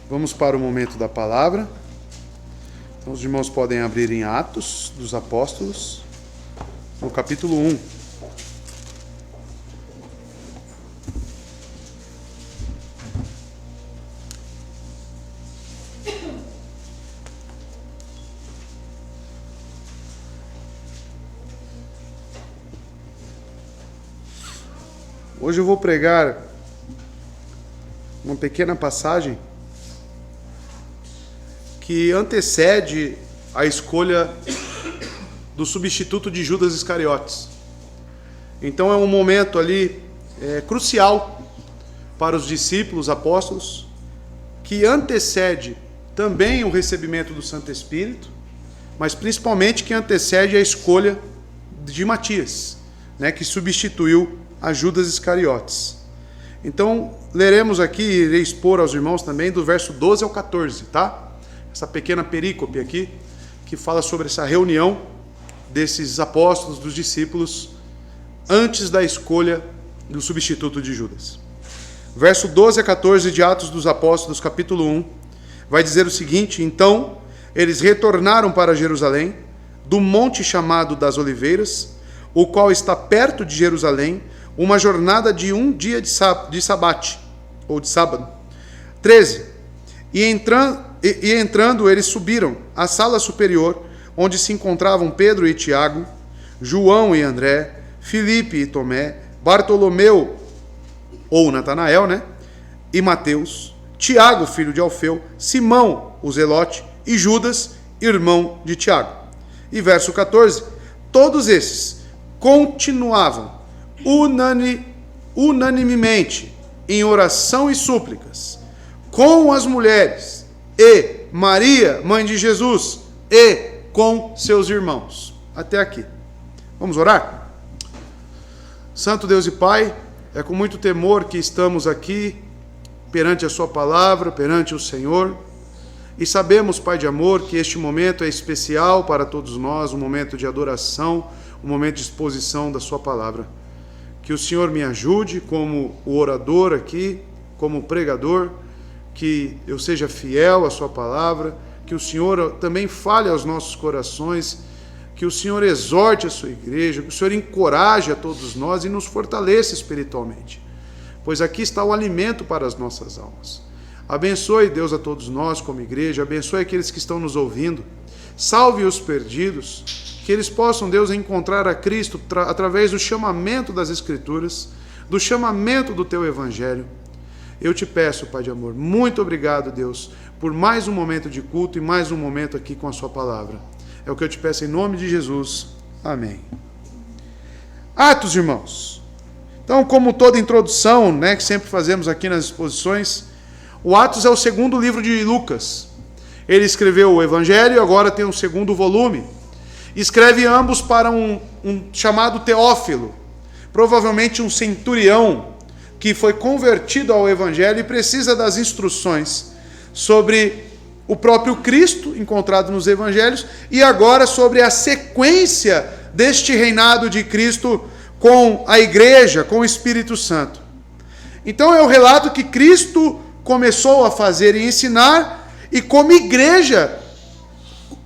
Vamos para o momento da palavra. Então os irmãos podem abrir em Atos dos Apóstolos, no capítulo 1. Hoje eu vou pregar uma pequena passagem que antecede a escolha do substituto de Judas Iscariotes. Então é um momento ali crucial para os discípulos, apóstolos, que antecede também o recebimento do Santo Espírito, mas principalmente que antecede a escolha de Matias, que substituiu a Judas Iscariotes. Então, leremos aqui, irei expor aos irmãos também, do verso 12 ao 14, tá? Essa pequena perícope aqui, que fala sobre essa reunião desses apóstolos, dos discípulos, antes da escolha do substituto de Judas. Verso 12 a 14 de Atos dos Apóstolos, capítulo 1, vai dizer o seguinte: Então, eles retornaram para Jerusalém, do monte chamado das Oliveiras, o qual está perto de Jerusalém, uma jornada de um dia de sabate, ou de sábado. 13. E entrando, eles subiram à sala superior, onde se encontravam Pedro e Tiago, João e André, Filipe e Tomé, Bartolomeu, ou Natanael, e Mateus, Tiago, filho de Alfeu, Simão, o Zelote, e Judas, irmão de Tiago. E verso 14. Todos esses continuavam unanimemente em oração e súplicas com as mulheres e Maria, mãe de Jesus, e com seus irmãos. Até aqui. Vamos orar? Santo Deus e Pai, é com muito temor que estamos aqui perante a sua palavra, perante o Senhor, e sabemos, Pai de amor, que este momento é especial para todos nós, um momento de adoração, um momento de exposição da sua palavra. Que o Senhor me ajude como o orador aqui, como pregador, que eu seja fiel à sua palavra, que o Senhor também fale aos nossos corações, que o Senhor exorte a sua igreja, que o Senhor encoraje a todos nós e nos fortaleça espiritualmente, pois aqui está o alimento para as nossas almas. Abençoe, Deus, a todos nós como igreja, abençoe aqueles que estão nos ouvindo, salve os perdidos, que eles possam, Deus, encontrar a Cristo através do chamamento das Escrituras, do chamamento do Teu Evangelho. Eu te peço, Pai de amor, muito obrigado, Deus, por mais um momento de culto e mais um momento aqui com a Sua palavra. É o que eu te peço em nome de Jesus. Amém. Atos, irmãos. Então, como toda introdução, que sempre fazemos aqui nas exposições, o Atos é o segundo livro de Lucas. Ele escreveu o Evangelho e agora tem um segundo volume. Escreve ambos para um chamado Teófilo, provavelmente um centurião que foi convertido ao Evangelho e precisa das instruções sobre o próprio Cristo encontrado nos Evangelhos e agora sobre a sequência deste reinado de Cristo com a igreja, com o Espírito Santo. Então é o relato que Cristo começou a fazer e ensinar, e como igreja,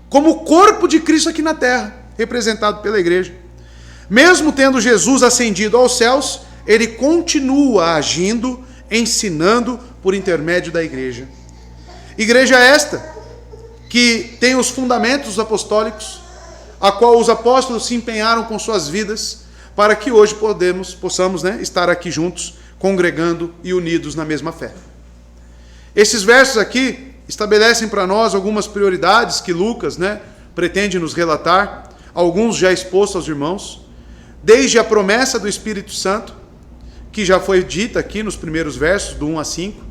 como o corpo de Cristo aqui na terra, representado pela igreja. Mesmo tendo Jesus ascendido aos céus, ele continua agindo, ensinando por intermédio da igreja. Igreja esta, que tem os fundamentos apostólicos, a qual os apóstolos se empenharam com suas vidas, para que hoje possamos estar aqui juntos, congregando e unidos na mesma fé. Esses versos aqui estabelecem para nós algumas prioridades que Lucas pretende nos relatar, alguns já expostos aos irmãos, desde a promessa do Espírito Santo, que já foi dita aqui nos primeiros versos, do 1 a 5.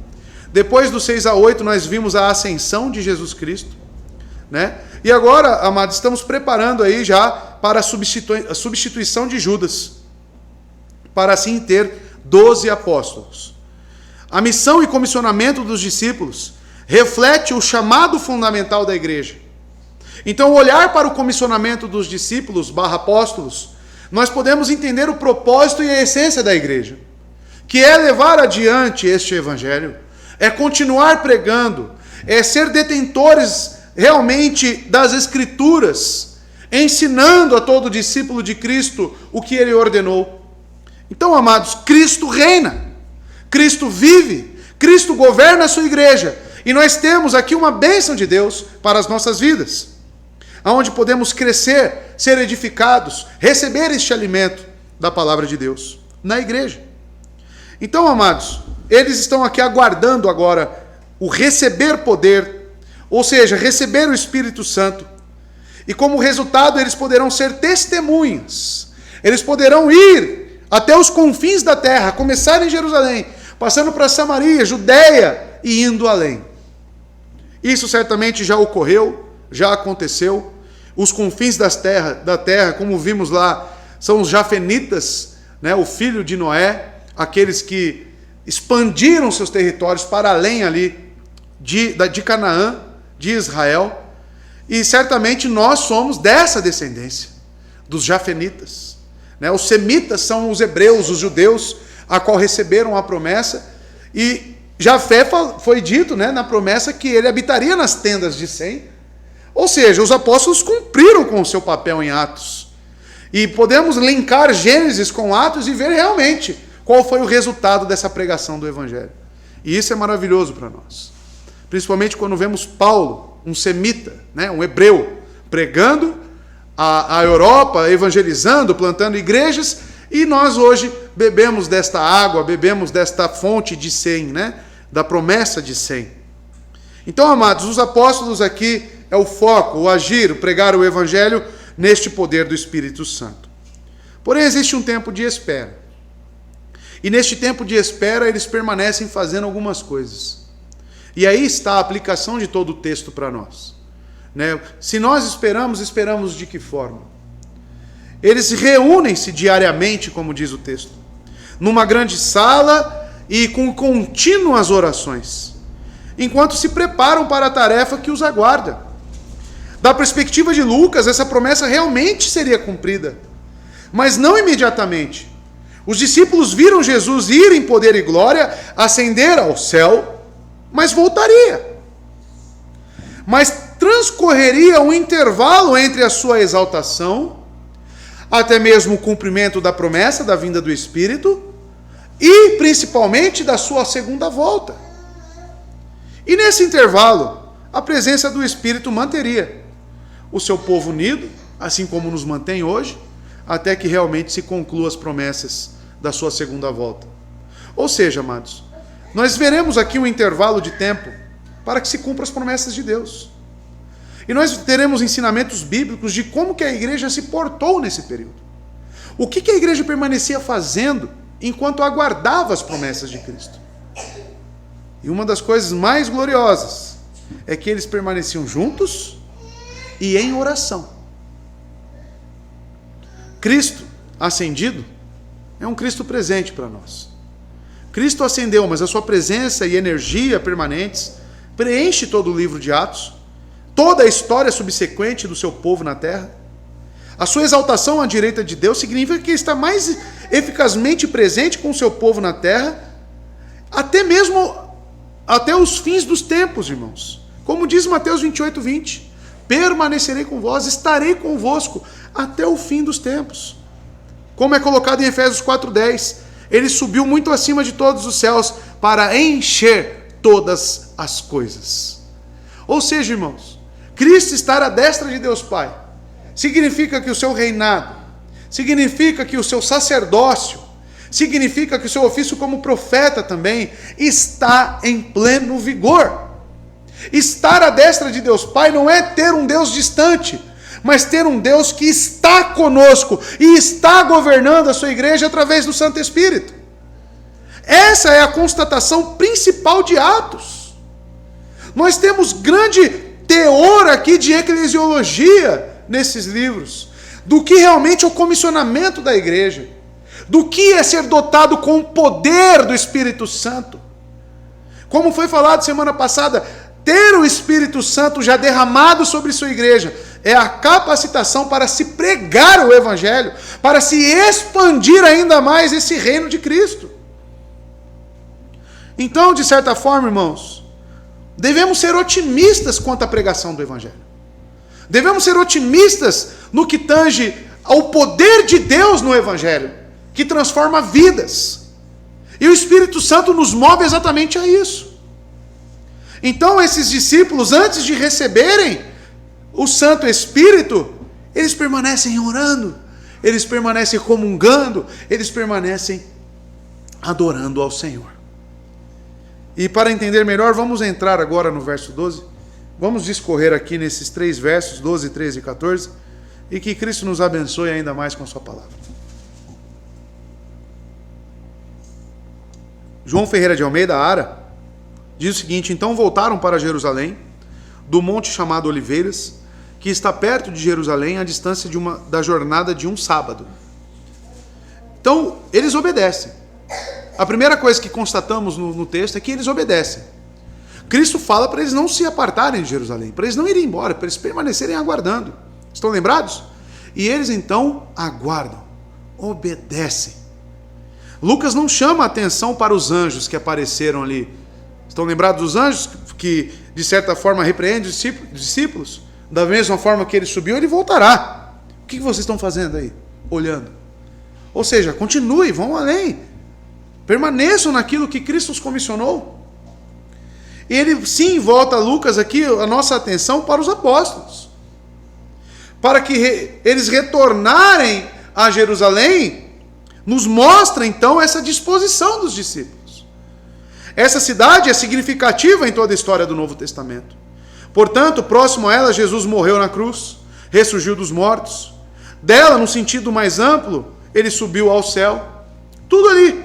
Depois do 6 a 8, nós vimos a ascensão de Jesus Cristo. E agora, amados, estamos preparando aí já para a substituição de Judas, para assim ter 12 apóstolos. A missão e comissionamento dos discípulos reflete o chamado fundamental da igreja. Então, olhar para o comissionamento dos discípulos / apóstolos, nós podemos entender o propósito e a essência da igreja, que é levar adiante este evangelho, é continuar pregando, é ser detentores realmente das Escrituras, ensinando a todo discípulo de Cristo o que ele ordenou. Então, amados, Cristo reina, Cristo vive, Cristo governa a sua igreja, e nós temos aqui uma bênção de Deus para as nossas vidas, aonde podemos crescer, ser edificados, receber este alimento da palavra de Deus na igreja. Então, amados, eles estão aqui aguardando agora o receber poder, ou seja, receber o Espírito Santo. E como resultado, eles poderão ser testemunhas. Eles poderão ir até os confins da terra, começar em Jerusalém, passando para Samaria, Judeia e indo além. Isso certamente já ocorreu, já aconteceu. Os confins da terra, como vimos lá, são os jafenitas, né, o filho de Noé, aqueles que expandiram seus territórios para além ali de Canaã, de Israel, e certamente nós somos dessa descendência, dos jafenitas. Né? Os semitas são os hebreus, os judeus, a qual receberam a promessa, e Jafé foi dito, né, na promessa que ele habitaria nas tendas de Sem, ou seja, os apóstolos cumpriram com o seu papel em Atos, e podemos linkar Gênesis com Atos e ver realmente qual foi o resultado dessa pregação do Evangelho, e isso é maravilhoso para nós. Principalmente quando vemos Paulo, um semita, né, um hebreu, pregando a Europa, evangelizando, plantando igrejas, e nós hoje bebemos desta água, bebemos desta fonte de Sem, né, da promessa de Sem. Então, amados, os apóstolos aqui é o foco, o agir, o pregar o evangelho neste poder do Espírito Santo. Porém, existe um tempo de espera. E neste tempo de espera, eles permanecem fazendo algumas coisas. E aí está a aplicação de todo o texto para nós. Né? Se nós esperamos de que forma? Eles reúnem-se diariamente, como diz o texto, numa grande sala e com contínuas orações, enquanto se preparam para a tarefa que os aguarda. Da perspectiva de Lucas, essa promessa realmente seria cumprida, mas não imediatamente. Os discípulos viram Jesus ir em poder e glória, ascender ao céu, mas voltaria. Mas transcorreria um intervalo entre a sua exaltação, até mesmo o cumprimento da promessa da vinda do Espírito, e principalmente da sua segunda volta. E nesse intervalo, a presença do Espírito manteria o seu povo unido, assim como nos mantém hoje, até que realmente se concluam as promessas da sua segunda volta. Ou seja, amados, nós veremos aqui um intervalo de tempo para que se cumpram as promessas de Deus. E nós teremos ensinamentos bíblicos de como que a igreja se portou nesse período. O que a igreja permanecia fazendo enquanto aguardava as promessas de Cristo. E uma das coisas mais gloriosas é que eles permaneciam juntos e em oração. Cristo ascendido é um Cristo presente para nós. Cristo ascendeu, mas a sua presença e energia permanentes preenche todo o livro de Atos, toda a história subsequente do seu povo na terra. A sua exaltação à direita de Deus significa que ele está mais eficazmente presente com o seu povo na terra, até os fins dos tempos, irmãos. Como diz Mateus 28:20, permanecerei com vós, estarei convosco até o fim dos tempos. Como é colocado em Efésios 4:10, ele subiu muito acima de todos os céus para encher todas as coisas. Ou seja, irmãos, Cristo estar à destra de Deus Pai significa que o seu reinado, significa que o seu sacerdócio, significa que o seu ofício como profeta também está em pleno vigor. Estar à destra de Deus Pai não é ter um Deus distante, mas ter um Deus que está conosco e está governando a sua igreja através do Santo Espírito. Essa é a constatação principal de Atos. Nós temos grande teor aqui de eclesiologia nesses livros, do que realmente é o comissionamento da igreja, do que é ser dotado com o poder do Espírito Santo. Como foi falado semana passada, ter o Espírito Santo já derramado sobre sua igreja é a capacitação para se pregar o Evangelho, para se expandir ainda mais esse reino de Cristo. Então, de certa forma, irmãos, devemos ser otimistas quanto à pregação do Evangelho. Devemos ser otimistas no que tange ao poder de Deus no Evangelho, que transforma vidas. E o Espírito Santo nos move exatamente a isso. Então esses discípulos, antes de receberem o Santo Espírito, eles permanecem orando, eles permanecem comungando, eles permanecem adorando ao Senhor. E para entender melhor, vamos entrar agora no verso 12. Vamos discorrer aqui nesses 3 versos, 12, 13 e 14, e que Cristo nos abençoe ainda mais com a sua palavra. João Ferreira de Almeida, Ara, diz o seguinte: então voltaram para Jerusalém, do monte chamado Oliveiras, que está perto de Jerusalém, à distância da jornada de um sábado. Então, eles obedecem. A primeira coisa que constatamos no texto é que eles obedecem. Cristo fala para eles não se apartarem de Jerusalém, para eles não irem embora, para eles permanecerem aguardando. Estão lembrados? E eles então aguardam, obedecem. Lucas não chama a atenção para os anjos que apareceram ali. Estão lembrados dos anjos que, de certa forma, repreendem os discípulos? Da mesma forma que ele subiu, ele voltará. O que vocês estão fazendo aí? Olhando. Ou seja, continue, vão além. Permaneçam naquilo que Cristo os comissionou. E ele sim volta, Lucas, aqui a nossa atenção para os apóstolos. Para que eles retornarem a Jerusalém, nos mostra então essa disposição dos discípulos. Essa cidade é significativa em toda a história do Novo Testamento. Portanto, próximo a ela, Jesus morreu na cruz, ressurgiu dos mortos. Dela, no sentido mais amplo, ele subiu ao céu. Tudo ali,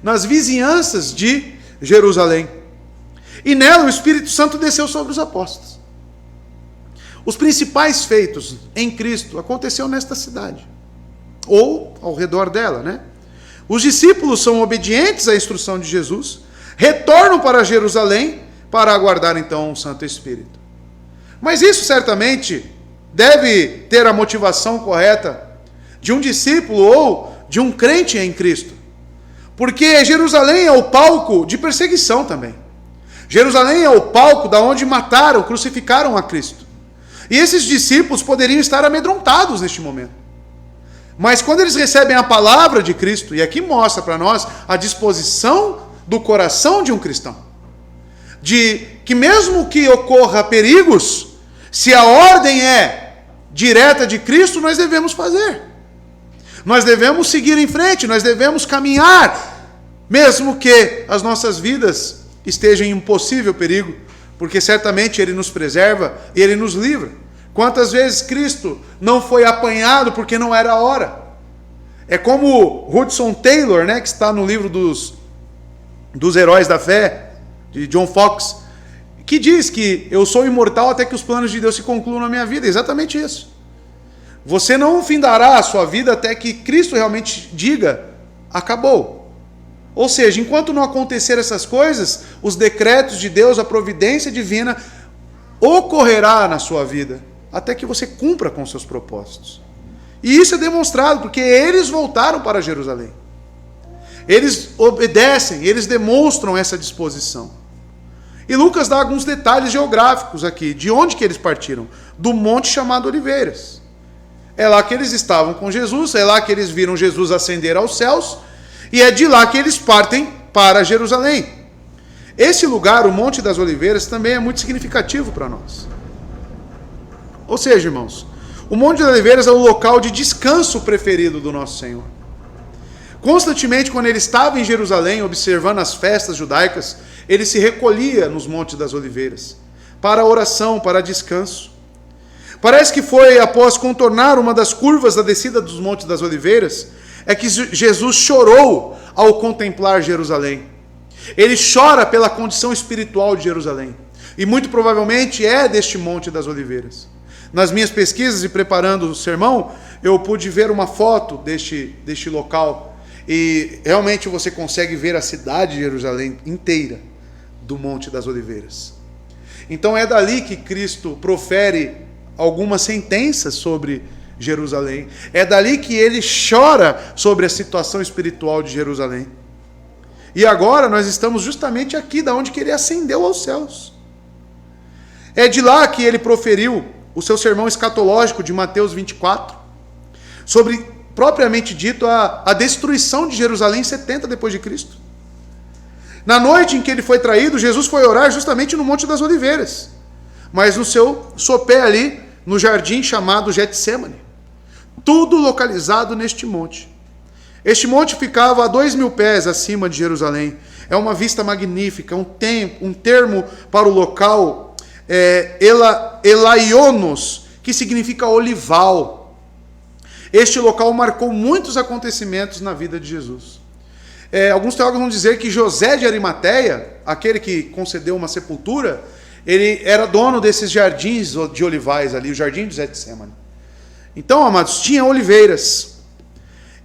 nas vizinhanças de Jerusalém. E nela o Espírito Santo desceu sobre os apóstolos. Os principais feitos em Cristo aconteceram nesta cidade, ou ao redor dela, né? Os discípulos são obedientes à instrução de Jesus, retornam para Jerusalém para aguardar então o Santo Espírito. Mas isso certamente deve ter a motivação correta de um discípulo ou de um crente em Cristo. Porque Jerusalém é o palco de perseguição também. Jerusalém é o palco da onde mataram, crucificaram a Cristo. E esses discípulos poderiam estar amedrontados neste momento. Mas quando eles recebem a palavra de Cristo, e aqui mostra para nós a disposição do coração de um cristão, de que mesmo que ocorra perigos, se a ordem é direta de Cristo, nós devemos fazer. Nós devemos seguir em frente, nós devemos caminhar, mesmo que as nossas vidas estejam em um possível perigo, porque certamente Ele nos preserva e Ele nos livra. Quantas vezes Cristo não foi apanhado porque não era a hora? É como Hudson Taylor, né, que está no livro dos Heróis da Fé, de John Fox, que diz que eu sou imortal até que os planos de Deus se concluam na minha vida. É exatamente isso. Você não findará a sua vida até que Cristo realmente diga, acabou. Ou seja, enquanto não acontecer essas coisas, os decretos de Deus, a providência divina, ocorrerá na sua vida, até que você cumpra com seus propósitos. E isso é demonstrado, porque eles voltaram para Jerusalém. Eles obedecem, eles demonstram essa disposição. E Lucas dá alguns detalhes geográficos aqui, de onde que eles partiram? Do monte chamado Oliveiras. É lá que eles estavam com Jesus, é lá que eles viram Jesus ascender aos céus, e é de lá que eles partem para Jerusalém. Esse lugar, o Monte das Oliveiras, também é muito significativo para nós. Ou seja, irmãos, o Monte das Oliveiras é o local de descanso preferido do nosso Senhor. Constantemente, quando ele estava em Jerusalém, observando as festas judaicas, ele se recolhia nos Montes das Oliveiras, para a oração, para descanso. Parece que foi após contornar uma das curvas da descida dos Montes das Oliveiras, é que Jesus chorou ao contemplar Jerusalém. Ele chora pela condição espiritual de Jerusalém. E muito provavelmente é deste Monte das Oliveiras. Nas minhas pesquisas e preparando o sermão, eu pude ver uma foto deste local. E realmente você consegue ver a cidade de Jerusalém inteira do Monte das Oliveiras. Então é dali que Cristo profere algumas sentenças sobre Jerusalém. É dali que ele chora sobre a situação espiritual de Jerusalém. E agora nós estamos justamente aqui, da onde que ele ascendeu aos céus. É de lá que ele proferiu o seu sermão escatológico de Mateus 24, sobre, propriamente dito, a destruição de Jerusalém em 70 depois de Cristo. Na noite em que ele foi traído, Jesus foi orar justamente no Monte das Oliveiras, mas no seu sopé ali, no jardim chamado Getsêmani. Tudo localizado neste monte. Este monte ficava a 2.000 pés acima de Jerusalém. É uma vista magnífica, um termo para o local, Elaionos, que significa olival. Este local marcou muitos acontecimentos na vida de Jesus. Alguns teólogos vão dizer que José de Arimateia, aquele que concedeu uma sepultura, ele era dono desses jardins de olivais ali, o jardim de Getsêmani. Então, amados, tinha oliveiras.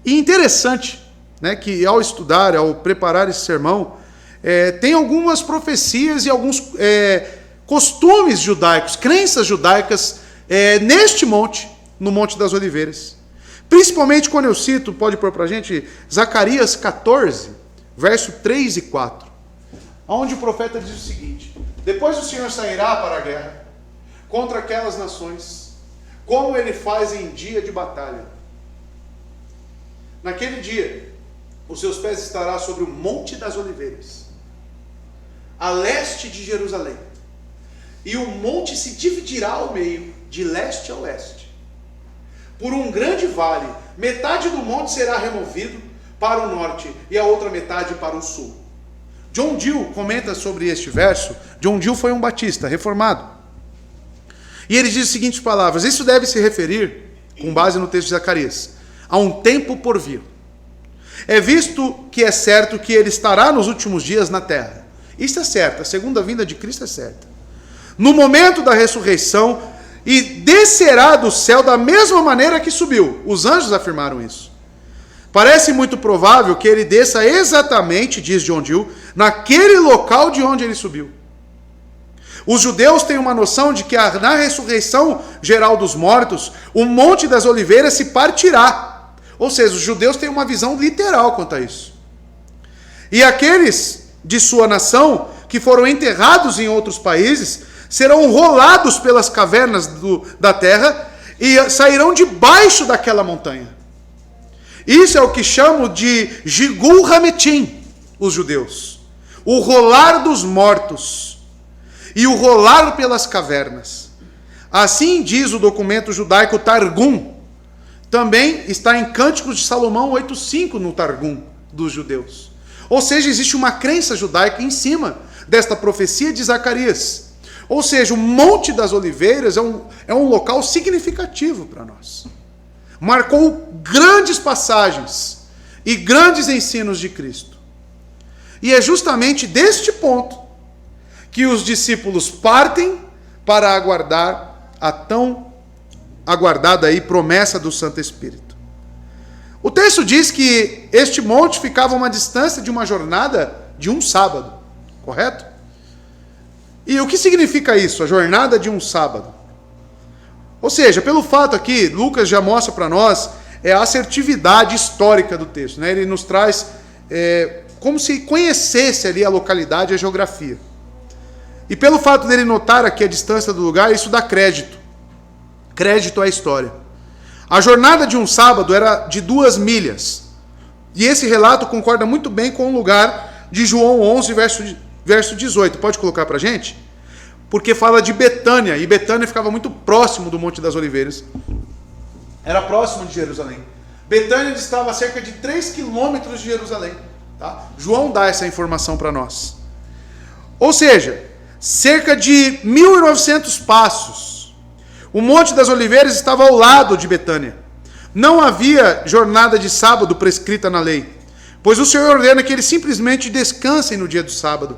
E interessante, né, que ao estudar, ao preparar esse sermão, tem algumas profecias e alguns costumes judaicos, crenças judaicas neste monte, no Monte das Oliveiras. Principalmente quando eu cito, pode pôr para a gente, Zacarias 14, verso 3 e 4, onde o profeta diz o seguinte: depois o Senhor sairá para a guerra contra aquelas nações, como ele faz em dia de batalha. Naquele dia, os seus pés estará sobre o Monte das Oliveiras, a leste de Jerusalém, e o monte se dividirá ao meio, de leste a oeste, por um grande vale. Metade do monte será removido para o norte e a outra metade para o sul. John Gill comenta sobre este verso. John Gill foi um batista reformado, e ele diz as seguintes palavras: isso deve se referir, com base no texto de Zacarias, a um tempo por vir. É visto que é certo que ele estará nos últimos dias na terra. Isso é certo, a segunda vinda de Cristo é certa. No momento da ressurreição, e descerá do céu da mesma maneira que subiu. Os anjos afirmaram isso. Parece muito provável que ele desça exatamente, diz John Gill, naquele local de onde ele subiu. Os judeus têm uma noção de que na ressurreição geral dos mortos, o Monte das Oliveiras se partirá. Ou seja, os judeus têm uma visão literal quanto a isso. E aqueles de sua nação que foram enterrados em outros países serão rolados pelas cavernas da terra e sairão debaixo daquela montanha. Isso é o que chamam de Gigul Hametim, os judeus. O rolar dos mortos e o rolar pelas cavernas. Assim diz o documento judaico Targum. Também está em Cânticos de Salomão 8.5 no Targum dos judeus. Ou seja, existe uma crença judaica em cima desta profecia de Zacarias. Ou seja, o Monte das Oliveiras é um local significativo para nós. Marcou grandes passagens e grandes ensinos de Cristo. E é justamente deste ponto que os discípulos partem para aguardar a tão aguardada aí promessa do Santo Espírito. O texto diz que este monte ficava a uma distância de uma jornada de um sábado, correto? E o que significa isso, a jornada de um sábado? Ou seja, pelo fato aqui, Lucas já mostra para nós a assertividade histórica do texto, né? Ele nos traz como se conhecesse ali a localidade e a geografia. E pelo fato dele notar aqui a distância do lugar, isso dá crédito à história. A jornada de um sábado era de 2 milhas. E esse relato concorda muito bem com o lugar de João 11, verso 18. Pode colocar para a gente? Porque fala de Betânia, e Betânia ficava muito próximo do Monte das Oliveiras. Era próximo de Jerusalém. Betânia estava a cerca de 3 quilômetros de Jerusalém. Tá? João dá essa informação para nós. Ou seja, cerca de 1.900 passos. O Monte das Oliveiras estava ao lado de Betânia. Não havia jornada de sábado prescrita na lei, pois o Senhor ordena que eles simplesmente descansem no dia do sábado.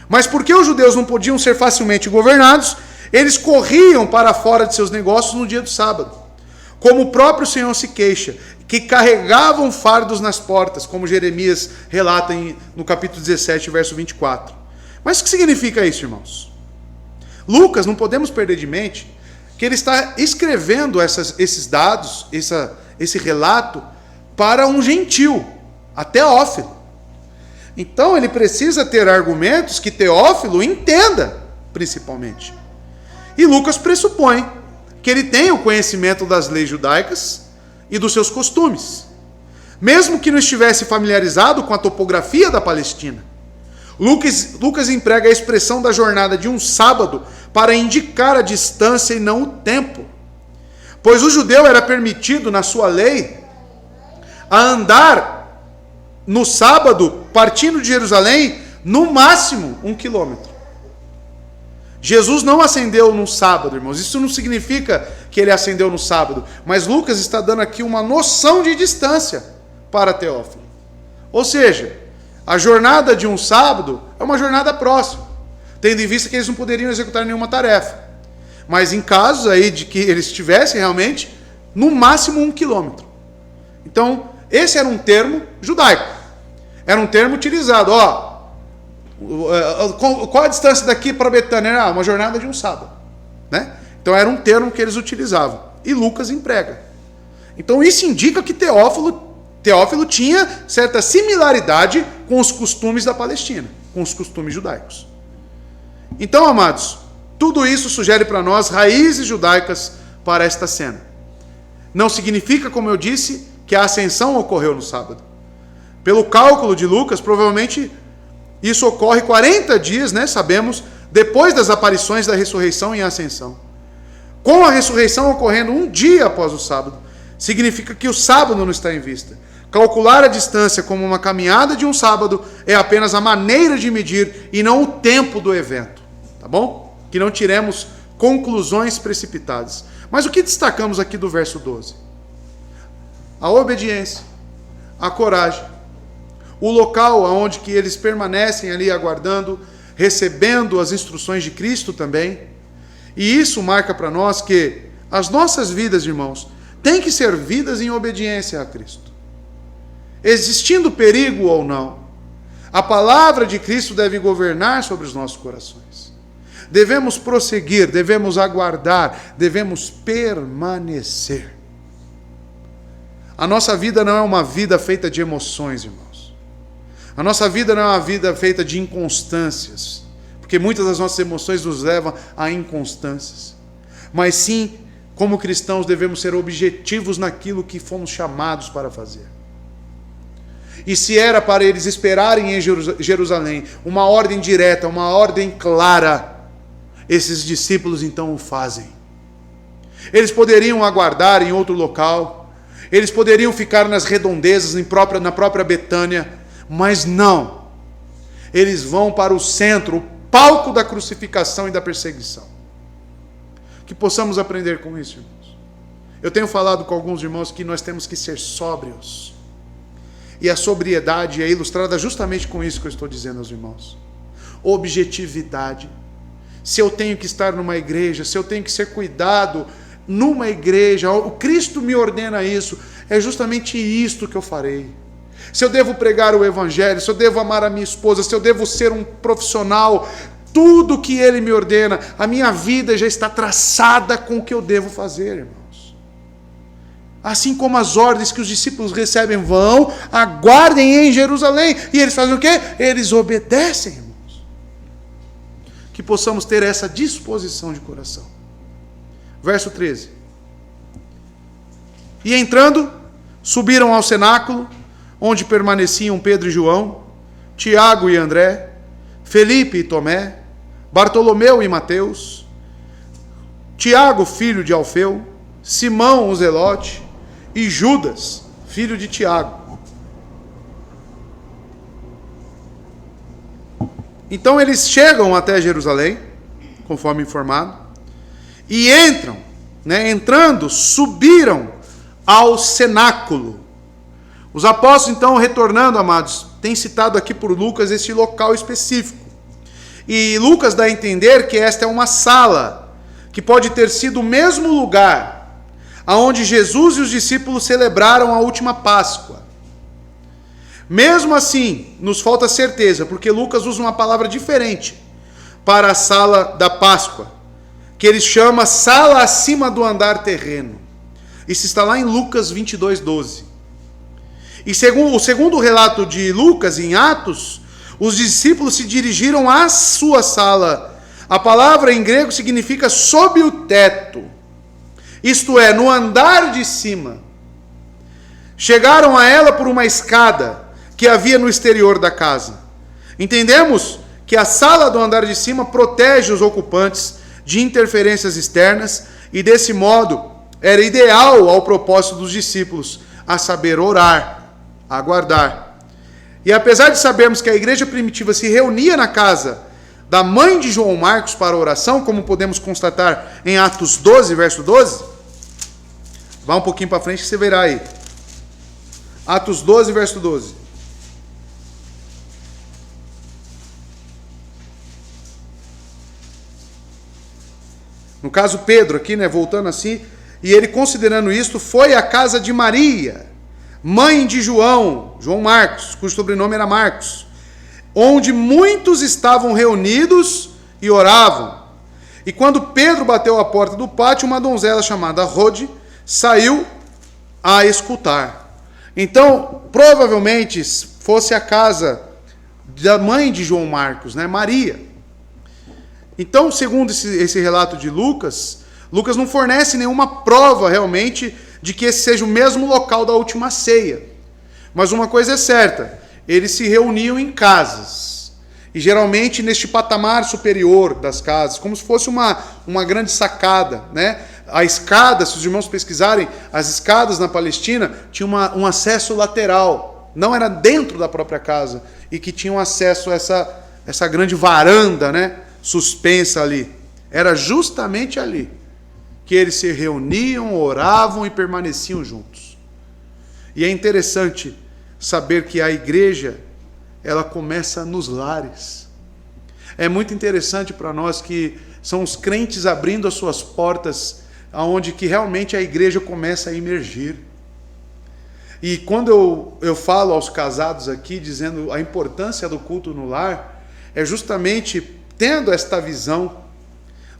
Mas porque os judeus não podiam ser facilmente governados, eles corriam para fora de seus negócios no dia do sábado. Como o próprio Senhor se queixa, que carregavam fardos nas portas, como Jeremias relata no capítulo 17, verso 24. Mas o que significa isso, irmãos? Lucas, não podemos perder de mente que ele está escrevendo esses dados, esse relato, para um gentil, a Teófilo. Então ele precisa ter argumentos que Teófilo entenda, principalmente. E Lucas pressupõe que ele tenha o conhecimento das leis judaicas e dos seus costumes, mesmo que não estivesse familiarizado com a topografia da Palestina. Lucas emprega a expressão da jornada de um sábado para indicar a distância e não o tempo, pois o judeu era permitido, na sua lei, a andar no sábado, partindo de Jerusalém, no máximo 1 quilômetro. Jesus não ascendeu no sábado, irmãos. Isso não significa que ele ascendeu no sábado, mas Lucas está dando aqui uma noção de distância para Teófilo. Ou seja, a jornada de um sábado é uma jornada próxima, tendo em vista que eles não poderiam executar nenhuma tarefa. Mas em casos aí de que eles estivessem realmente, no máximo 1 quilômetro. Então, esse era um termo judaico. Era um termo utilizado. Qual a distância daqui para Betânia? Era uma jornada de um sábado. Né? Então, era um termo que eles utilizavam. E Lucas emprega. Então, isso indica que Teófilo tinha certa similaridade com os costumes da Palestina, com os costumes judaicos. Então, amados, tudo isso sugere para nós raízes judaicas para esta cena. Não significa, como eu disse, que a ascensão ocorreu no sábado. Pelo cálculo de Lucas, provavelmente isso ocorre 40 dias, né, sabemos, depois das aparições da ressurreição e ascensão. Com a ressurreição ocorrendo um dia após o sábado, significa que o sábado não está em vista. Calcular a distância como uma caminhada de um sábado é apenas a maneira de medir e não o tempo do evento. Tá bom? Que não tiremos conclusões precipitadas. Mas o que destacamos aqui do verso 12? A obediência, a coragem, o local onde que eles permanecem ali aguardando, recebendo as instruções de Cristo também. E isso marca para nós que as nossas vidas, irmãos, têm que ser vidas em obediência a Cristo. Existindo perigo ou não, a palavra de Cristo deve governar sobre os nossos corações. Devemos prosseguir, devemos aguardar, devemos permanecer. A nossa vida não é uma vida feita de emoções, irmãos. A nossa vida não é uma vida feita de inconstâncias, porque muitas das nossas emoções nos levam a inconstâncias. Mas sim, como cristãos, devemos ser objetivos naquilo que fomos chamados para fazer. E se era para eles esperarem em Jerusalém uma ordem direta, uma ordem clara, esses discípulos então o fazem. Eles poderiam aguardar em outro local, eles poderiam ficar nas redondezas, na própria Betânia, mas não. Eles vão para o centro, o palco da crucificação e da perseguição. Que possamos aprender com isso, irmãos. Eu tenho falado com alguns irmãos que nós temos que ser sóbrios. E a sobriedade é ilustrada justamente com isso que eu estou dizendo aos irmãos. Objetividade. Se eu tenho que estar numa igreja, se eu tenho que ser cuidado numa igreja, o Cristo me ordena isso, é justamente isto que eu farei. Se eu devo pregar o evangelho, se eu devo amar a minha esposa, se eu devo ser um profissional, tudo que Ele me ordena, a minha vida já está traçada com o que eu devo fazer, irmãos. Assim como as ordens que os discípulos recebem, vão, aguardem em Jerusalém. E eles fazem o quê? Eles obedecem, irmãos. Que possamos ter essa disposição de coração. Verso 13. E entrando, subiram ao cenáculo, onde permaneciam Pedro e João, Tiago e André, Felipe e Tomé, Bartolomeu e Mateus, Tiago, filho de Alfeu, Simão o Zelote, e Judas, filho de Tiago. Então eles chegam até Jerusalém, conforme informado, e entrando, subiram ao cenáculo. Os apóstolos, então, retornando, amados, têm citado aqui por Lucas esse local específico. E Lucas dá a entender que esta é uma sala, que pode ter sido o mesmo lugar aonde Jesus e os discípulos celebraram a última Páscoa. Mesmo assim, nos falta certeza, porque Lucas usa uma palavra diferente para a sala da Páscoa, que ele chama sala acima do andar terreno. Isso está lá em Lucas 22:12. E o segundo relato de Lucas, em Atos, os discípulos se dirigiram à sua sala. A palavra em grego significa sob o teto, isto é, no andar de cima. Chegaram a ela por uma escada que havia no exterior da casa. Entendemos que a sala do andar de cima protege os ocupantes de interferências externas e, desse modo, era ideal ao propósito dos discípulos, a saber, orar, aguardar. E apesar de sabermos que a igreja primitiva se reunia na casa da mãe de João Marcos para oração, como podemos constatar em Atos 12, verso 12, vá um pouquinho para frente que você verá aí. Atos 12, verso 12. No caso, Pedro aqui, voltando assim, e ele, considerando isto, foi à casa de Maria, mãe de João Marcos, cujo sobrenome era Marcos, onde muitos estavam reunidos e oravam. E quando Pedro bateu à porta do pátio, uma donzela chamada Rode saiu a escutar. Então, provavelmente fosse a casa da mãe de João Marcos, Maria. Então, segundo esse relato de Lucas, Lucas não fornece nenhuma prova realmente de que esse seja o mesmo local da última ceia. Mas uma coisa é certa, eles se reuniam em casas. E geralmente neste patamar superior das casas, como se fosse uma grande sacada, A escada, se os irmãos pesquisarem, as escadas na Palestina tinham um acesso lateral. Não era dentro da própria casa. E que tinham acesso a essa grande varanda, suspensa ali. Era justamente ali que eles se reuniam, oravam e permaneciam juntos. E é interessante saber que a igreja, ela começa nos lares. É muito interessante para nós que são os crentes abrindo as suas portas, aonde que realmente a igreja começa a emergir. E quando eu falo aos casados aqui, dizendo a importância do culto no lar, é justamente tendo esta visão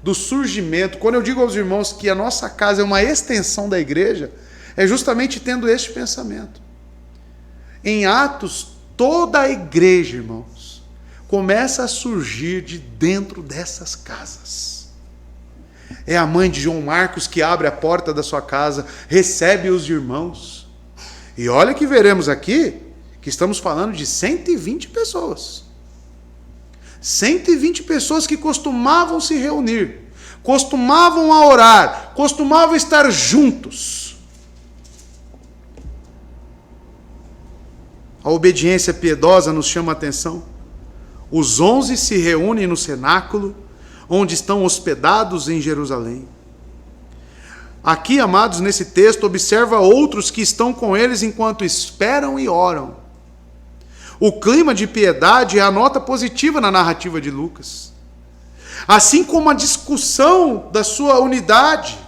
do surgimento. Quando eu digo aos irmãos que a nossa casa é uma extensão da igreja, é justamente tendo este pensamento. Em Atos, toda a igreja, irmãos, começa a surgir de dentro dessas casas. É a mãe de João Marcos que abre a porta da sua casa, recebe os irmãos. E olha que veremos aqui, que estamos falando de 120 pessoas. 120 pessoas que costumavam se reunir, costumavam a orar, costumavam estar juntos. A obediência piedosa nos chama a atenção. Os 11 se reúnem no cenáculo, onde estão hospedados em Jerusalém. Aqui, amados, nesse texto, observa outros que estão com eles enquanto esperam e oram. O clima de piedade é a nota positiva na narrativa de Lucas. Assim como a discussão da sua unidade.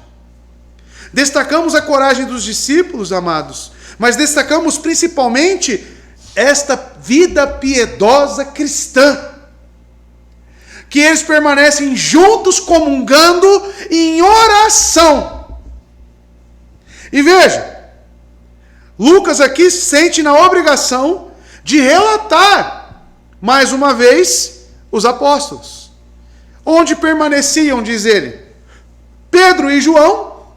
Destacamos a coragem dos discípulos, amados, mas destacamos principalmente esta vida piedosa cristã. Que eles permanecem juntos, comungando em oração. E veja, Lucas aqui se sente na obrigação de relatar, mais uma vez, os apóstolos. Onde permaneciam, diz ele, Pedro e João,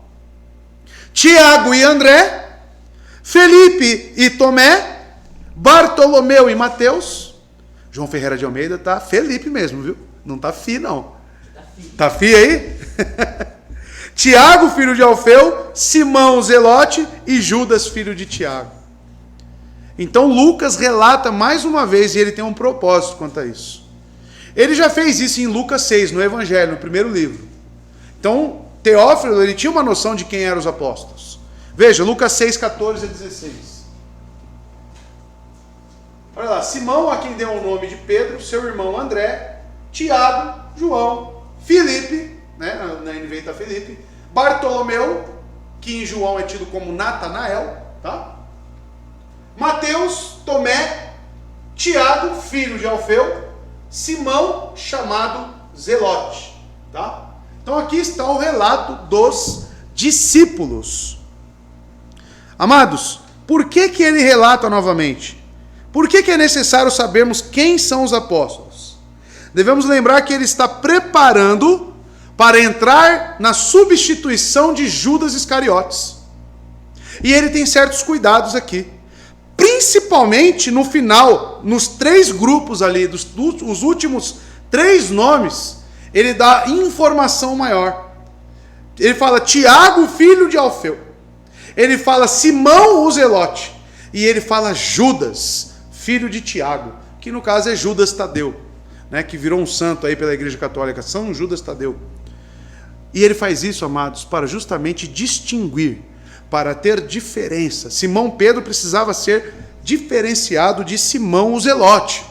Tiago e André, Felipe e Tomé, Bartolomeu e Mateus. João Ferreira de Almeida tá Felipe mesmo, viu? Não tá Fi, não. Tá Fi aí? Tiago, filho de Alfeu, Simão Zelote e Judas, filho de Tiago. Então Lucas relata mais uma vez, e ele tem um propósito quanto a isso. Ele já fez isso em Lucas 6, no Evangelho, no primeiro livro. Então, Teófilo, ele tinha uma noção de quem eram os apóstolos. Veja, Lucas 6, 14 a 16. Olha lá, Simão, a quem deu o nome de Pedro, seu irmão André, Tiago, João, Filipe, na NVI está Filipe, Bartolomeu, que em João é tido como Natanael, tá? Mateus, Tomé, Tiago, filho de Alfeu, Simão, chamado Zelote, tá? Então aqui está o relato dos discípulos. Amados, por que ele relata novamente? Por que é necessário sabermos quem são os apóstolos? Devemos lembrar que ele está preparando para entrar na substituição de Judas Iscariotes. E ele tem certos cuidados aqui. Principalmente no final, nos 3 grupos ali, os últimos 3 nomes, ele dá informação maior. Ele fala Tiago, filho de Alfeu. Ele fala Simão, o Zelote. E ele fala Judas, filho de Tiago, que no caso é Judas Tadeu, né, que virou um santo aí pela Igreja Católica, São Judas Tadeu. E ele faz isso, amados, para justamente distinguir, para ter diferença. Simão Pedro precisava ser diferenciado de Simão o Zelote.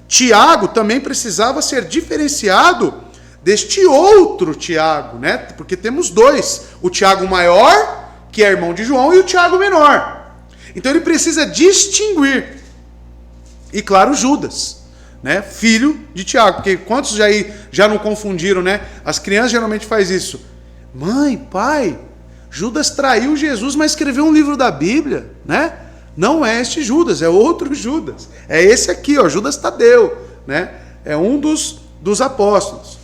Tiago também precisava ser diferenciado deste outro Tiago, né? Porque temos 2, o Tiago maior, que é irmão de João, e o Tiago menor. Então ele precisa distinguir. E claro, Judas, né? Filho de Tiago. Porque quantos já não confundiram, né? As crianças geralmente fazem isso. Mãe, pai, Judas traiu Jesus, mas escreveu um livro da Bíblia, né? Não é este Judas, é outro Judas. É esse aqui, ó, Judas Tadeu, né? É um dos apóstolos.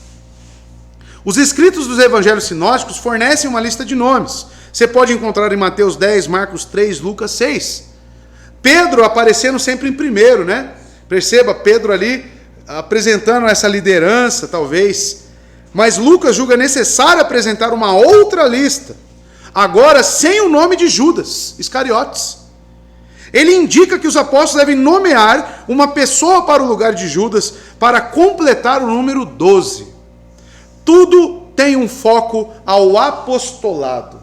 Os escritos dos evangelhos sinóticos fornecem uma lista de nomes. Você pode encontrar em Mateus 10, Marcos 3, Lucas 6. Pedro aparecendo sempre em primeiro, né? Perceba, Pedro ali apresentando essa liderança, talvez. Mas Lucas julga necessário apresentar uma outra lista. Agora, sem o nome de Judas Iscariotes. Ele indica que os apóstolos devem nomear uma pessoa para o lugar de Judas para completar o número 12. Tudo tem um foco ao apostolado.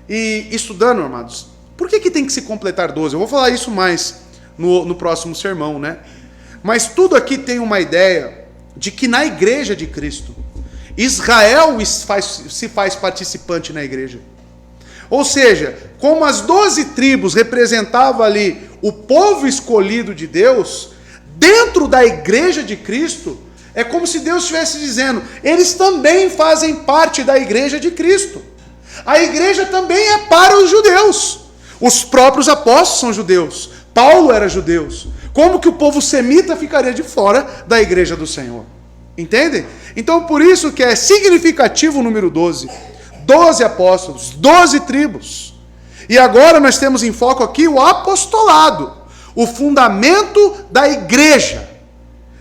E estudando, amados, por que tem que se completar 12? Eu vou falar isso mais no próximo sermão, né? Mas tudo aqui tem uma ideia de que na igreja de Cristo, Israel se faz participante na igreja. Ou seja, como as 12 tribos representavam ali o povo escolhido de Deus, dentro da igreja de Cristo, é como se Deus estivesse dizendo, eles também fazem parte da igreja de Cristo. A igreja também é para os judeus. Os próprios apóstolos são judeus. Paulo era judeu. Como que o povo semita ficaria de fora da igreja do Senhor? Entendem? Então, por isso que é significativo o número 12. 12 apóstolos, 12 tribos. E agora nós temos em foco aqui o apostolado, o fundamento da igreja,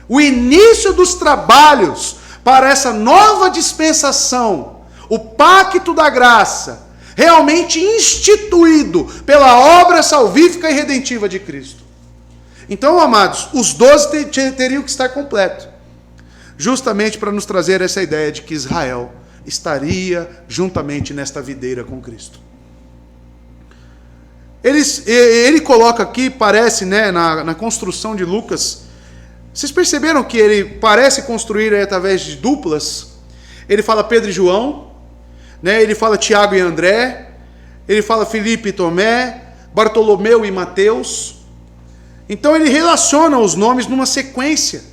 o início dos trabalhos para essa nova dispensação, o pacto da graça, realmente instituído pela obra salvífica e redentiva de Cristo. Então, amados, os 12 teriam que estar completos, justamente para nos trazer essa ideia de que Israel estaria juntamente nesta videira com Cristo. Ele coloca aqui, parece, né, na construção de Lucas, vocês perceberam que ele parece construir através de duplas? Ele fala Pedro e João, né, ele fala Tiago e André, ele fala Filipe e Tomé, Bartolomeu e Mateus. Então ele relaciona os nomes numa sequência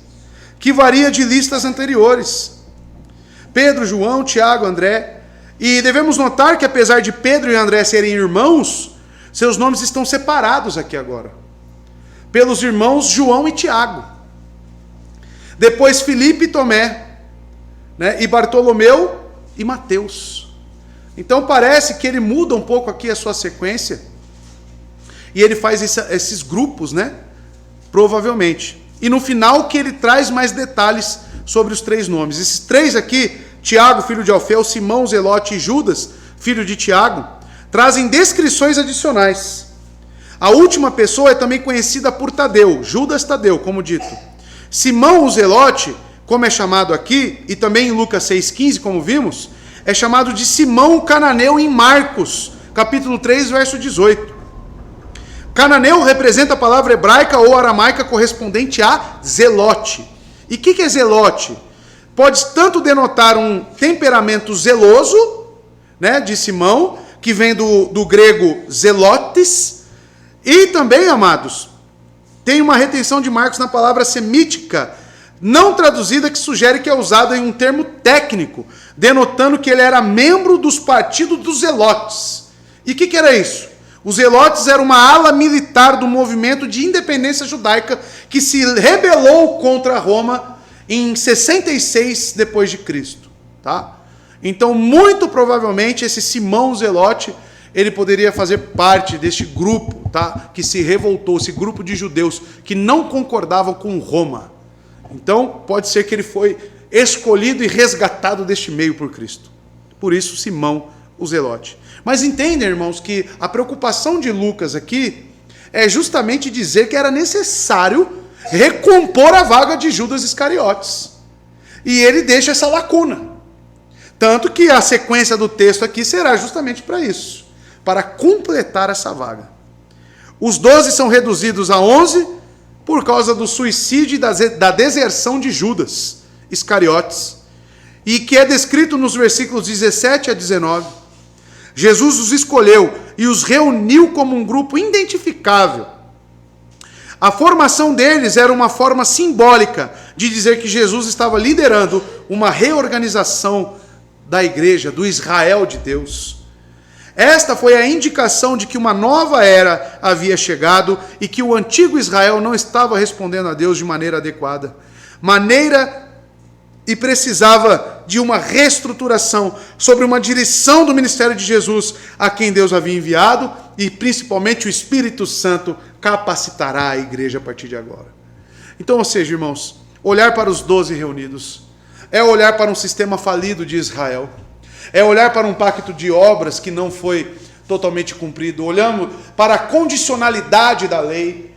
que varia de listas anteriores. Pedro, João, Tiago, André. E devemos notar que apesar de Pedro e André serem irmãos, seus nomes estão separados aqui agora. Pelos irmãos João e Tiago. Depois Filipe e Tomé, né? E Bartolomeu e Mateus. Então parece que ele muda um pouco aqui a sua sequência. E ele faz esses grupos, né? Provavelmente. E no final que ele traz mais detalhes sobre os 3 nomes. Esses 3 aqui, Tiago, filho de Alfeu, Simão, Zelote e Judas, filho de Tiago, trazem descrições adicionais. A última pessoa é também conhecida por Tadeu, Judas Tadeu, como dito. Simão, o Zelote, como é chamado aqui, e também em Lucas 6,15, como vimos, é chamado de Simão o Cananeu em Marcos, capítulo 3, verso 18. Cananeu representa a palavra hebraica ou aramaica correspondente a zelote. E o que é zelote? Pode tanto denotar um temperamento zeloso, né, de Simão, que vem do grego zelotes, e também, amados, tem uma retenção de Marcos na palavra semítica, não traduzida, que sugere que é usado em um termo técnico, denotando que ele era membro dos partidos dos zelotes. E o que era isso? Os zelotes eram uma ala militar do movimento de independência judaica que se rebelou contra Roma em 66 depois de Cristo, tá? Então, muito provavelmente, esse Simão Zelote, ele poderia fazer parte deste grupo, tá? Que se revoltou, esse grupo de judeus que não concordavam com Roma. Então, pode ser que ele foi escolhido e resgatado deste meio por Cristo. Por isso, Simão o Zelote. Mas entendem, irmãos, que a preocupação de Lucas aqui é justamente dizer que era necessário recompor a vaga de Judas Iscariotes. E ele deixa essa lacuna. Tanto que a sequência do texto aqui será justamente para isso, para completar essa vaga. Os 12 são reduzidos a 11 por causa do suicídio e da deserção de Judas Iscariotes, e que é descrito nos versículos 17 a 19. Jesus os escolheu e os reuniu como um grupo identificável. A formação deles era uma forma simbólica de dizer que Jesus estava liderando uma reorganização da igreja, do Israel de Deus. Esta foi a indicação de que uma nova era havia chegado e que o antigo Israel não estava respondendo a Deus de maneira adequada. E precisava de uma reestruturação sobre uma direção do ministério de Jesus, a quem Deus havia enviado, e principalmente o Espírito Santo capacitará a igreja a partir de agora. Então, ou seja, irmãos, olhar para os 12 reunidos é olhar para um sistema falido de Israel, é olhar para um pacto de obras que não foi totalmente cumprido, olhamos para a condicionalidade da lei,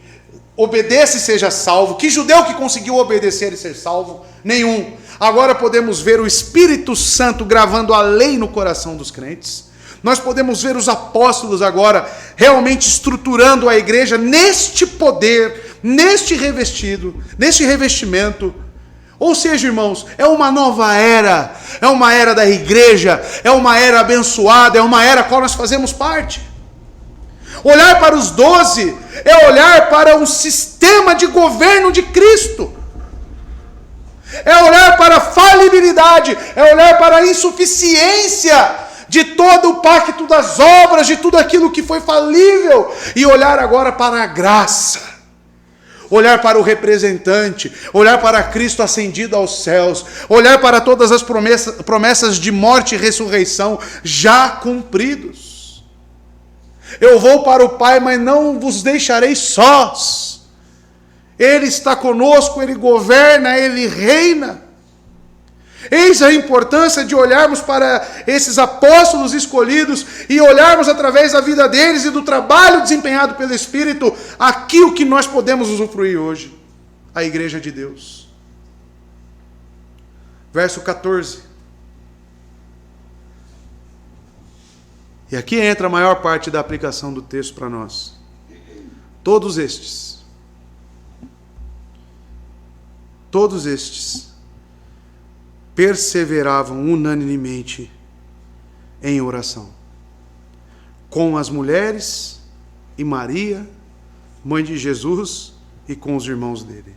obedeça e seja salvo. Que judeu que conseguiu obedecer e ser salvo? Nenhum. Agora podemos ver o Espírito Santo gravando a lei no coração dos crentes. Nós podemos ver os apóstolos agora realmente estruturando a igreja neste poder, neste revestimento. Ou seja, irmãos, é uma nova era, é uma era da igreja, é uma era abençoada, é uma era a qual nós fazemos parte. Olhar para os 12 é olhar para um sistema de governo de Cristo. É olhar para a falibilidade, é olhar para a insuficiência de todo o pacto das obras, de tudo aquilo que foi falível, e olhar agora para a graça. Olhar para o representante, olhar para Cristo ascendido aos céus, olhar para todas as promessas de morte e ressurreição já cumpridos. Eu vou para o Pai, mas não vos deixarei sós. Ele está conosco, Ele governa, Ele reina. Eis a importância de olharmos para esses apóstolos escolhidos e olharmos através da vida deles e do trabalho desempenhado pelo Espírito aquilo que nós podemos usufruir hoje, a igreja de Deus. Verso 14. E aqui entra a maior parte da aplicação do texto para nós. Todos estes perseveravam unanimemente em oração, com as mulheres e Maria, mãe de Jesus, e com os irmãos dele.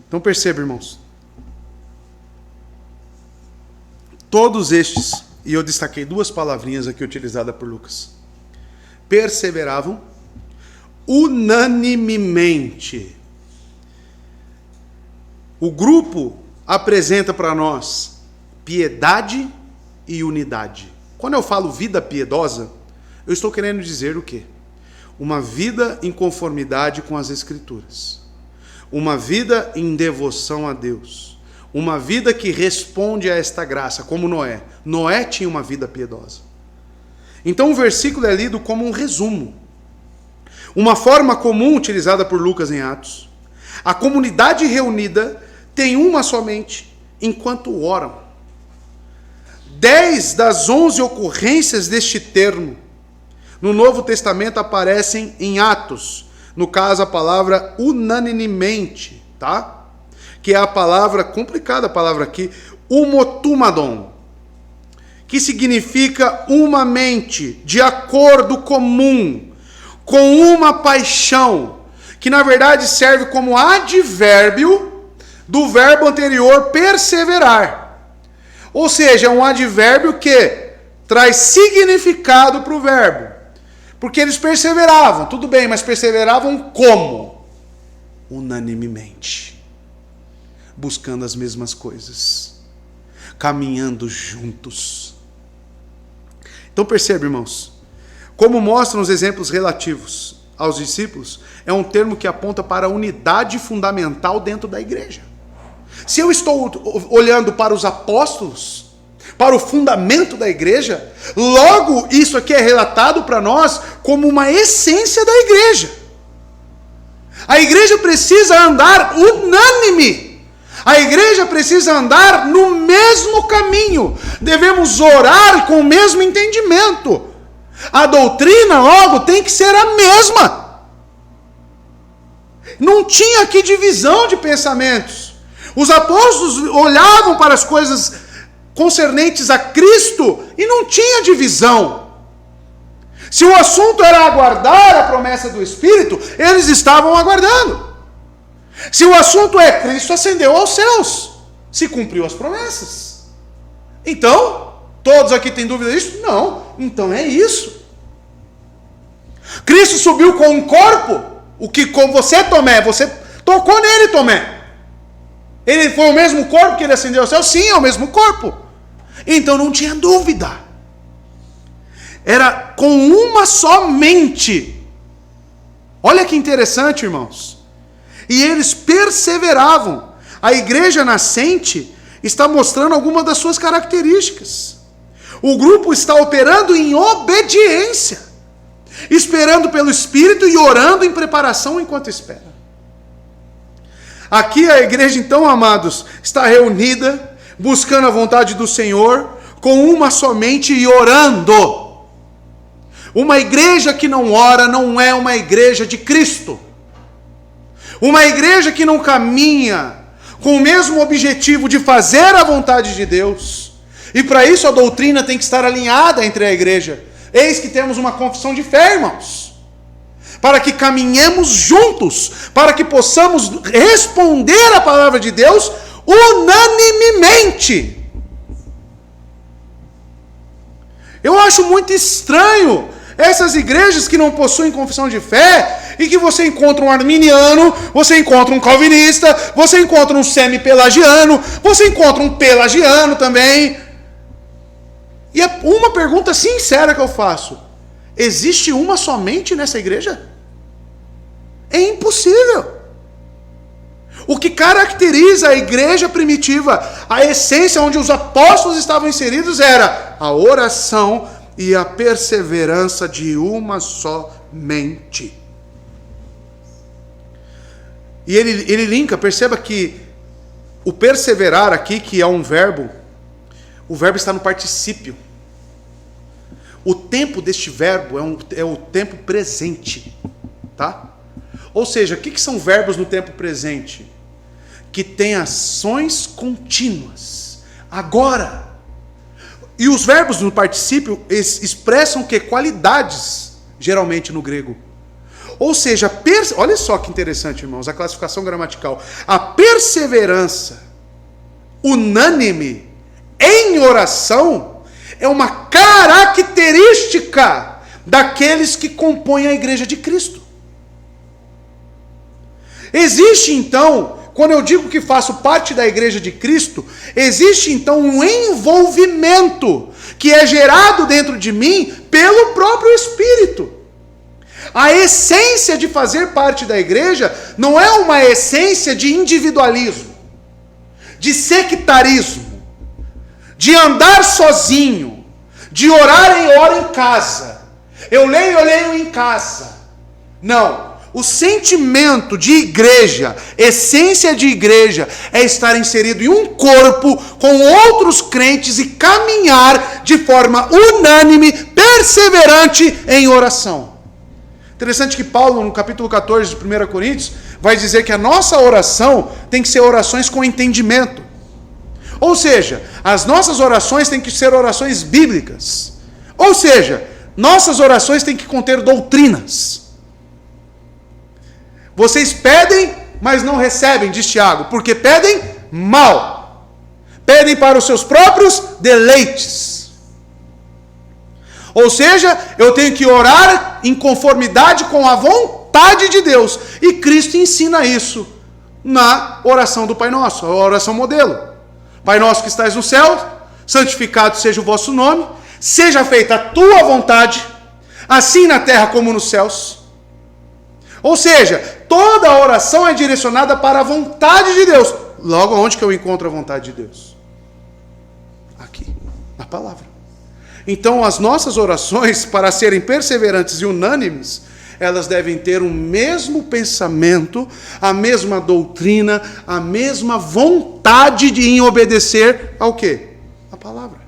Então perceba, irmãos, todos estes, e eu destaquei duas palavrinhas aqui utilizadas por Lucas, perseveravam unanimemente. O grupo apresenta para nós piedade e unidade. Quando eu falo vida piedosa, eu estou querendo dizer o quê? Uma vida em conformidade com as Escrituras. Uma vida em devoção a Deus. Uma vida que responde a esta graça, como Noé. Noé tinha uma vida piedosa. Então o versículo é lido como um resumo. Uma forma comum utilizada por Lucas em Atos. A comunidade reunida tem uma somente, enquanto oram. 10 das 11 ocorrências deste termo no Novo Testamento aparecem em Atos. No caso, a palavra unanimemente, tá? Que é a palavra, complicada a palavra aqui, umotumadon, que significa uma mente, de acordo comum, com uma paixão, que na verdade serve como advérbio do verbo anterior perseverar. Ou seja, é um advérbio que traz significado para o verbo. Porque eles perseveravam, tudo bem, mas perseveravam como? Unanimemente. Buscando as mesmas coisas. Caminhando juntos. Então percebe, irmãos, como mostram os exemplos relativos aos discípulos, é um termo que aponta para a unidade fundamental dentro da igreja. Se eu estou olhando para os apóstolos, para o fundamento da igreja, logo isso aqui é relatado para nós como uma essência da igreja. A igreja precisa andar unânime. A igreja precisa andar no mesmo caminho. Devemos orar com o mesmo entendimento. A doutrina, logo, tem que ser a mesma. Não tinha aqui divisão de pensamentos. Os apóstolos olhavam para as coisas concernentes a Cristo e não tinha divisão. Se o assunto era aguardar a promessa do Espírito, eles estavam aguardando. Se o assunto é Cristo ascendeu aos céus, se cumpriu as promessas. Então, todos aqui têm dúvida disso? Não. Então é isso. Cristo subiu com um corpo, o que com você, Tomé, você tocou nele, Tomé. Ele foi o mesmo corpo que ele ascendeu aos céus? Sim, é o mesmo corpo. Então não tinha dúvida. Era com uma só mente. Olha que interessante, irmãos. E eles perseveravam. A igreja nascente está mostrando algumas das suas características. O grupo está operando em obediência, esperando pelo Espírito e orando em preparação enquanto espera. Aqui a igreja, então, amados, está reunida, buscando a vontade do Senhor, com uma só mente e orando. Uma igreja que não ora não é uma igreja de Cristo. Uma igreja que não caminha com o mesmo objetivo de fazer a vontade de Deus. E para isso a doutrina tem que estar alinhada entre a igreja. Eis que temos uma confissão de fé, irmãos. Para que caminhemos juntos, para que possamos responder a palavra de Deus unanimemente. Eu acho muito estranho essas igrejas que não possuem confissão de fé e que você encontra um arminiano, você encontra um calvinista, você encontra um semi-pelagiano, você encontra um pelagiano também. E uma pergunta sincera que eu faço: existe uma somente nessa igreja? É impossível. O que caracteriza a igreja primitiva, a essência onde os apóstolos estavam inseridos, era a oração e a perseverança de uma só mente. E ele linka, perceba que o perseverar aqui, que é um verbo, o verbo está no particípio. O tempo deste verbo é o tempo presente, tá? Ou seja, o que são verbos no tempo presente? Que tem ações contínuas. Agora. E os verbos no particípio expressam que qualidades, geralmente no grego. Ou seja, olha só que interessante, irmãos, a classificação gramatical. A perseverança unânime em oração é uma característica daqueles que compõem a igreja de Cristo. Existe então, quando eu digo que faço parte da igreja de Cristo, existe então um envolvimento que é gerado dentro de mim pelo próprio Espírito. A essência de fazer parte da igreja não é uma essência de individualismo, de sectarismo, de andar sozinho, de orar e oro em casa. Eu leio em casa. Não. O sentimento de igreja, essência de igreja, é estar inserido em um corpo com outros crentes e caminhar de forma unânime, perseverante em oração. Interessante que Paulo, no capítulo 14 de 1 Coríntios, vai dizer que a nossa oração tem que ser orações com entendimento. Ou seja, as nossas orações têm que ser orações bíblicas. Ou seja, nossas orações têm que conter doutrinas. Vocês pedem, mas não recebem, diz Tiago, porque pedem mal. Pedem para os seus próprios deleites. Ou seja, eu tenho que orar em conformidade com a vontade de Deus. E Cristo ensina isso na oração do Pai Nosso, a oração modelo. Pai nosso que estais no céu, santificado seja o vosso nome, seja feita a tua vontade, assim na terra como nos céus. Ou seja, toda a oração é direcionada para a vontade de Deus. Logo, onde que eu encontro a vontade de Deus? Aqui, na palavra. Então, as nossas orações, para serem perseverantes e unânimes, elas devem ter o mesmo pensamento, a mesma doutrina, a mesma vontade em obedecer ao quê? A palavra.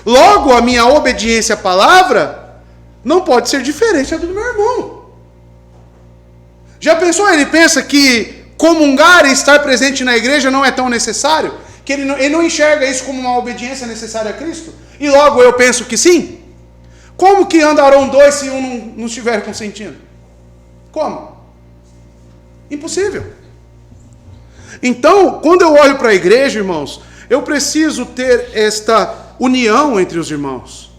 Logo, a minha obediência à palavra não pode ser diferente da do meu irmão. Já pensou? Ele pensa que comungar e estar presente na igreja não é tão necessário? Que ele não enxerga isso como uma obediência necessária a Cristo? E logo eu penso que sim? Como que andarão dois se um não estiver consentindo? Como? Impossível. Então, quando eu olho para a igreja, irmãos, eu preciso ter esta união entre os irmãos.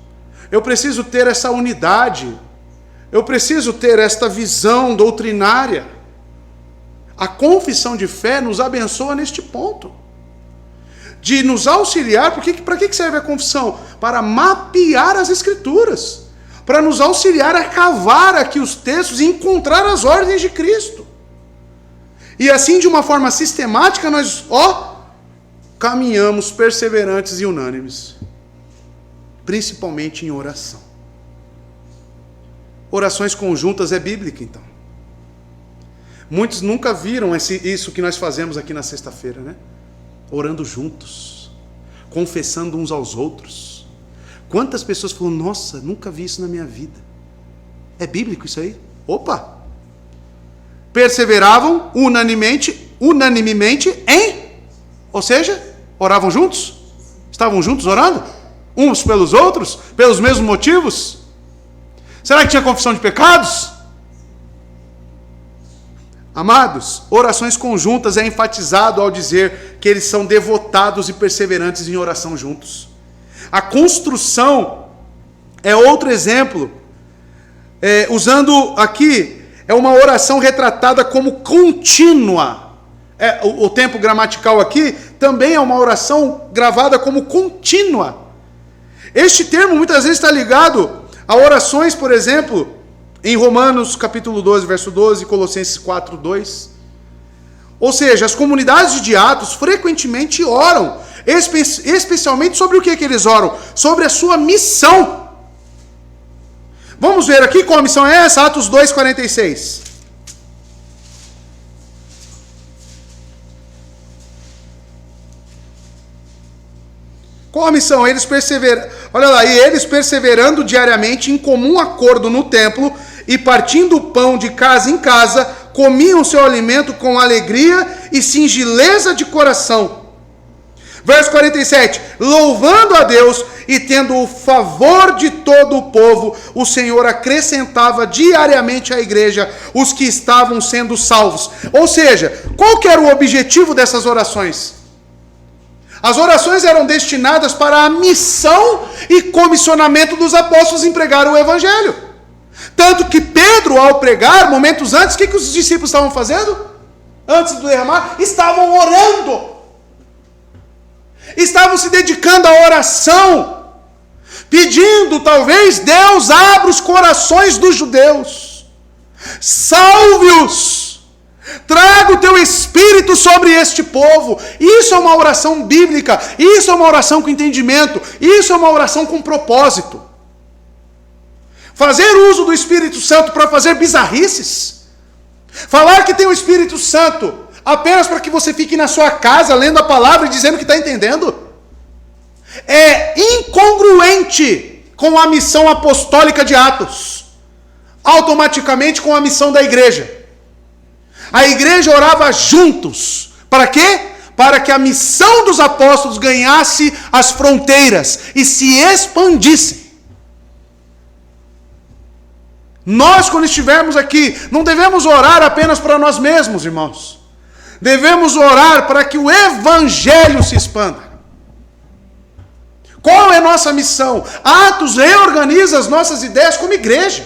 Eu preciso ter essa unidade. Eu preciso ter esta visão doutrinária. A confissão de fé nos abençoa neste ponto. De nos auxiliar, para que serve a confissão? Para mapear as Escrituras. Para nos auxiliar a cavar aqui os textos e encontrar as ordens de Cristo. E assim, de uma forma sistemática, nós, caminhamos perseverantes e unânimes. Principalmente em oração. Orações conjuntas é bíblica, então. Muitos nunca viram isso que nós fazemos aqui na sexta-feira, né? Orando juntos, confessando uns aos outros. Quantas pessoas falam, nossa, nunca vi isso na minha vida. É bíblico isso aí? Opa! Perseveravam unanimemente ou seja, oravam juntos? Estavam juntos orando? Uns pelos outros? Pelos mesmos motivos? Será que tinha confissão de pecados? Amados, orações conjuntas é enfatizado ao dizer que eles são devotados e perseverantes em oração juntos. A construção é outro exemplo. Usando aqui, é uma oração retratada como contínua. O tempo gramatical aqui também é uma oração gravada como contínua. Este termo muitas vezes está ligado a orações, por exemplo, em Romanos capítulo 12, verso 12, Colossenses 4, 2. Ou seja, as comunidades de Atos frequentemente oram, especialmente sobre o que eles oram? Sobre a sua missão. Vamos ver aqui qual a missão é essa, Atos 2, 46. Qual a missão? Eles perseverando diariamente em comum acordo no templo e partindo o pão de casa em casa, comiam seu alimento com alegria e singeleza de coração. Verso 47, louvando a Deus e tendo o favor de todo o povo, o Senhor acrescentava diariamente à igreja os que estavam sendo salvos. Ou seja, qual que era o objetivo dessas orações? As orações eram destinadas para a missão e comissionamento dos apóstolos em pregar o evangelho. Tanto que Pedro, ao pregar, momentos antes, o que os discípulos estavam fazendo? Antes do derramar, estavam orando. Estavam se dedicando à oração, pedindo, talvez, Deus abra os corações dos judeus. Salve-os. Traga o teu Espírito sobre este povo. Isso é uma oração bíblica. Isso é uma oração com entendimento. Isso é uma oração com propósito. Fazer uso do Espírito Santo para fazer bizarrices. Falar que tem o Espírito Santo apenas para que você fique na sua casa lendo a palavra e dizendo que está entendendo. É incongruente com a missão apostólica de Atos. Automaticamente com a missão da igreja. A igreja orava juntos. Para quê? Para que a missão dos apóstolos ganhasse as fronteiras e se expandisse. Nós, quando estivermos aqui, não devemos orar apenas para nós mesmos, irmãos. Devemos orar para que o evangelho se expanda. Qual é a nossa missão? Atos reorganiza as nossas ideias como igreja,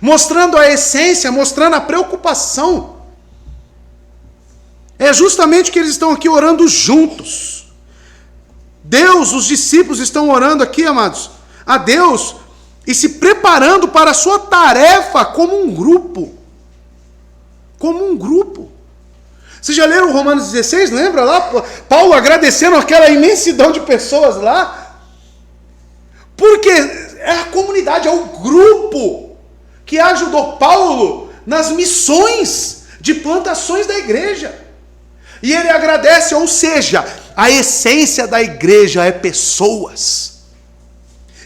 mostrando a essência, mostrando a preocupação. É justamente que eles estão aqui orando juntos. Deus, os discípulos estão orando aqui, amados, a Deus e se preparando para a sua tarefa como um grupo. Como um grupo. Vocês já leram Romanos 16? Lembra lá? Paulo agradecendo aquela imensidão de pessoas lá. Porque é a comunidade, é o grupo que ajudou Paulo nas missões de plantações da igreja. E ele agradece, ou seja, a essência da igreja é pessoas.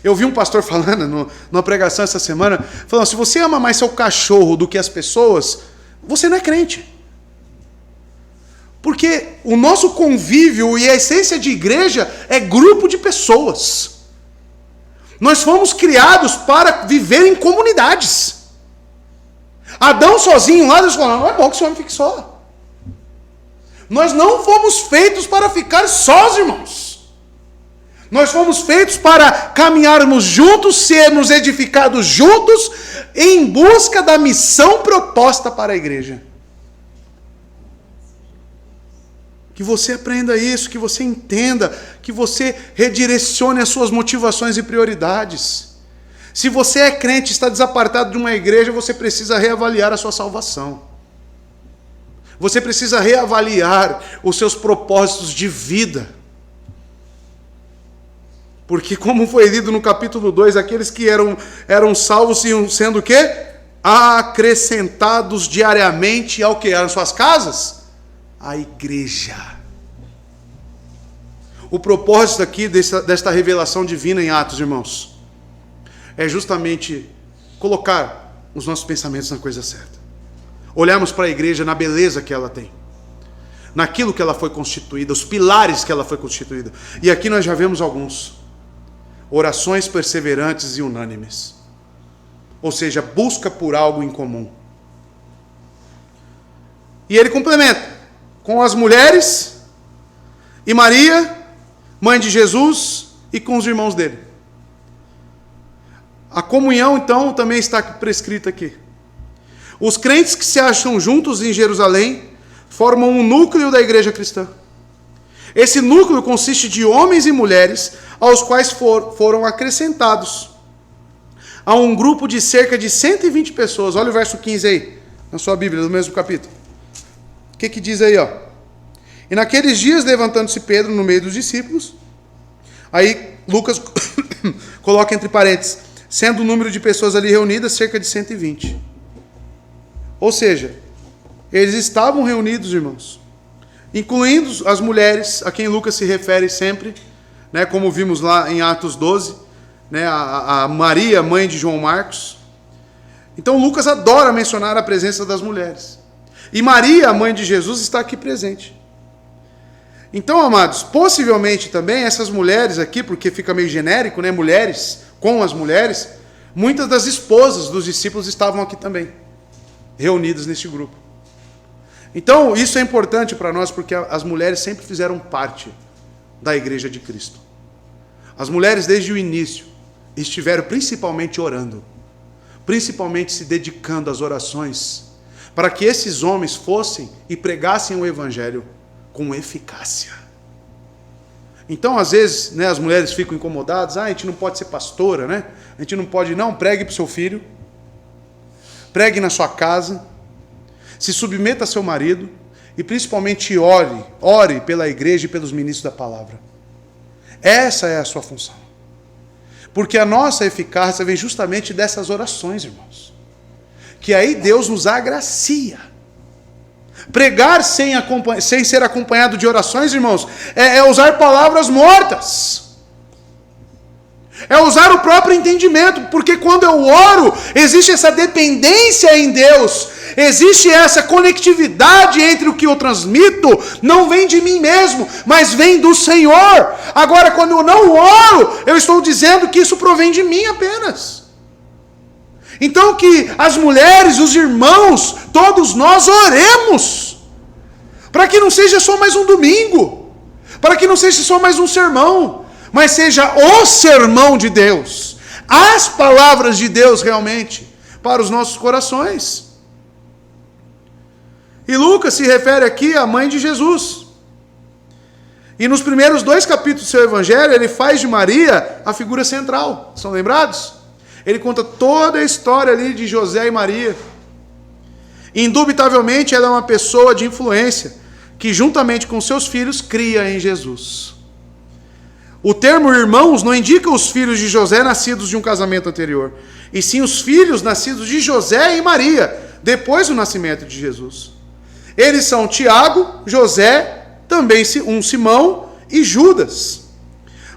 Eu vi um pastor falando numa pregação essa semana, falando, se você ama mais seu cachorro do que as pessoas, você não é crente. Porque o nosso convívio e a essência de igreja é grupo de pessoas. Nós fomos criados para viver em comunidades. Adão sozinho lá, Deus falou, não é bom que esse homem fique só. Nós não fomos feitos para ficar sós, irmãos. Nós fomos feitos para caminharmos juntos, sermos edificados juntos, em busca da missão proposta para a igreja. Que você aprenda isso, que você entenda, que você redirecione as suas motivações e prioridades. Se você é crente e está desapartado de uma igreja, você precisa reavaliar a sua salvação. Você precisa reavaliar os seus propósitos de vida. Porque, como foi lido no capítulo 2, aqueles que eram salvos iam sendo o quê? Acrescentados diariamente ao que? Às suas casas? A igreja. O propósito aqui desta revelação divina em Atos, irmãos, é justamente colocar os nossos pensamentos na coisa certa. Olharmos para a igreja na beleza que ela tem, naquilo que ela foi constituída, os pilares que ela foi constituída. E aqui nós já vemos alguns. Orações perseverantes e unânimes. Ou seja, busca por algo em comum. E ele complementa com as mulheres e Maria, mãe de Jesus, e com os irmãos dele. A comunhão, então, também está prescrita aqui. Os crentes que se acham juntos em Jerusalém formam um núcleo da igreja cristã. Esse núcleo consiste de homens e mulheres aos quais foram acrescentados a um grupo de cerca de 120 pessoas. Olha o verso 15 aí, na sua Bíblia, no mesmo capítulo. O que diz aí, ó? E naqueles dias, levantando-se Pedro no meio dos discípulos, aí Lucas coloca entre parênteses, sendo o número de pessoas ali reunidas cerca de 120. Ou seja, eles estavam reunidos, irmãos, incluindo as mulheres, a quem Lucas se refere sempre, né, como vimos lá em Atos 12, né, a Maria, mãe de João Marcos. Então Lucas adora mencionar a presença das mulheres. E Maria, a mãe de Jesus, está aqui presente. Então, amados, possivelmente também essas mulheres aqui, porque fica meio genérico, né, mulheres com as mulheres, muitas das esposas dos discípulos estavam aqui também, reunidas neste grupo. Então, isso é importante para nós, porque as mulheres sempre fizeram parte da igreja de Cristo. As mulheres, desde o início, estiveram principalmente orando, principalmente se dedicando às orações, para que esses homens fossem e pregassem o evangelho com eficácia. Então, às vezes, né, as mulheres ficam incomodadas, a gente não pode ser pastora, né? A gente não pode, não, pregue para o seu filho, pregue na sua casa, se submeta a seu marido e principalmente ore pela igreja e pelos ministros da palavra. Essa é a sua função. Porque a nossa eficácia vem justamente dessas orações, irmãos. Que aí Deus nos agracia. Pregar sem ser acompanhado de orações, irmãos, é usar palavras mortas. É usar o próprio entendimento, porque quando eu oro, existe essa dependência em Deus, existe essa conectividade entre o que eu transmito, não vem de mim mesmo, mas vem do Senhor. Agora, quando eu não oro, eu estou dizendo que isso provém de mim apenas. Então que as mulheres, os irmãos, todos nós oremos, para que não seja só mais um domingo, para que não seja só mais um sermão, mas seja o sermão de Deus, as palavras de Deus realmente, para os nossos corações. E Lucas se refere aqui à mãe de Jesus. E nos primeiros 2 capítulos do seu evangelho, ele faz de Maria a figura central. Estão lembrados? Ele conta toda a história ali de José e Maria. Indubitavelmente, ela é uma pessoa de influência, que juntamente com seus filhos, cria em Jesus. O termo irmãos não indica os filhos de José nascidos de um casamento anterior, e sim os filhos nascidos de José e Maria, depois do nascimento de Jesus. Eles são Tiago, José, também um Simão e Judas.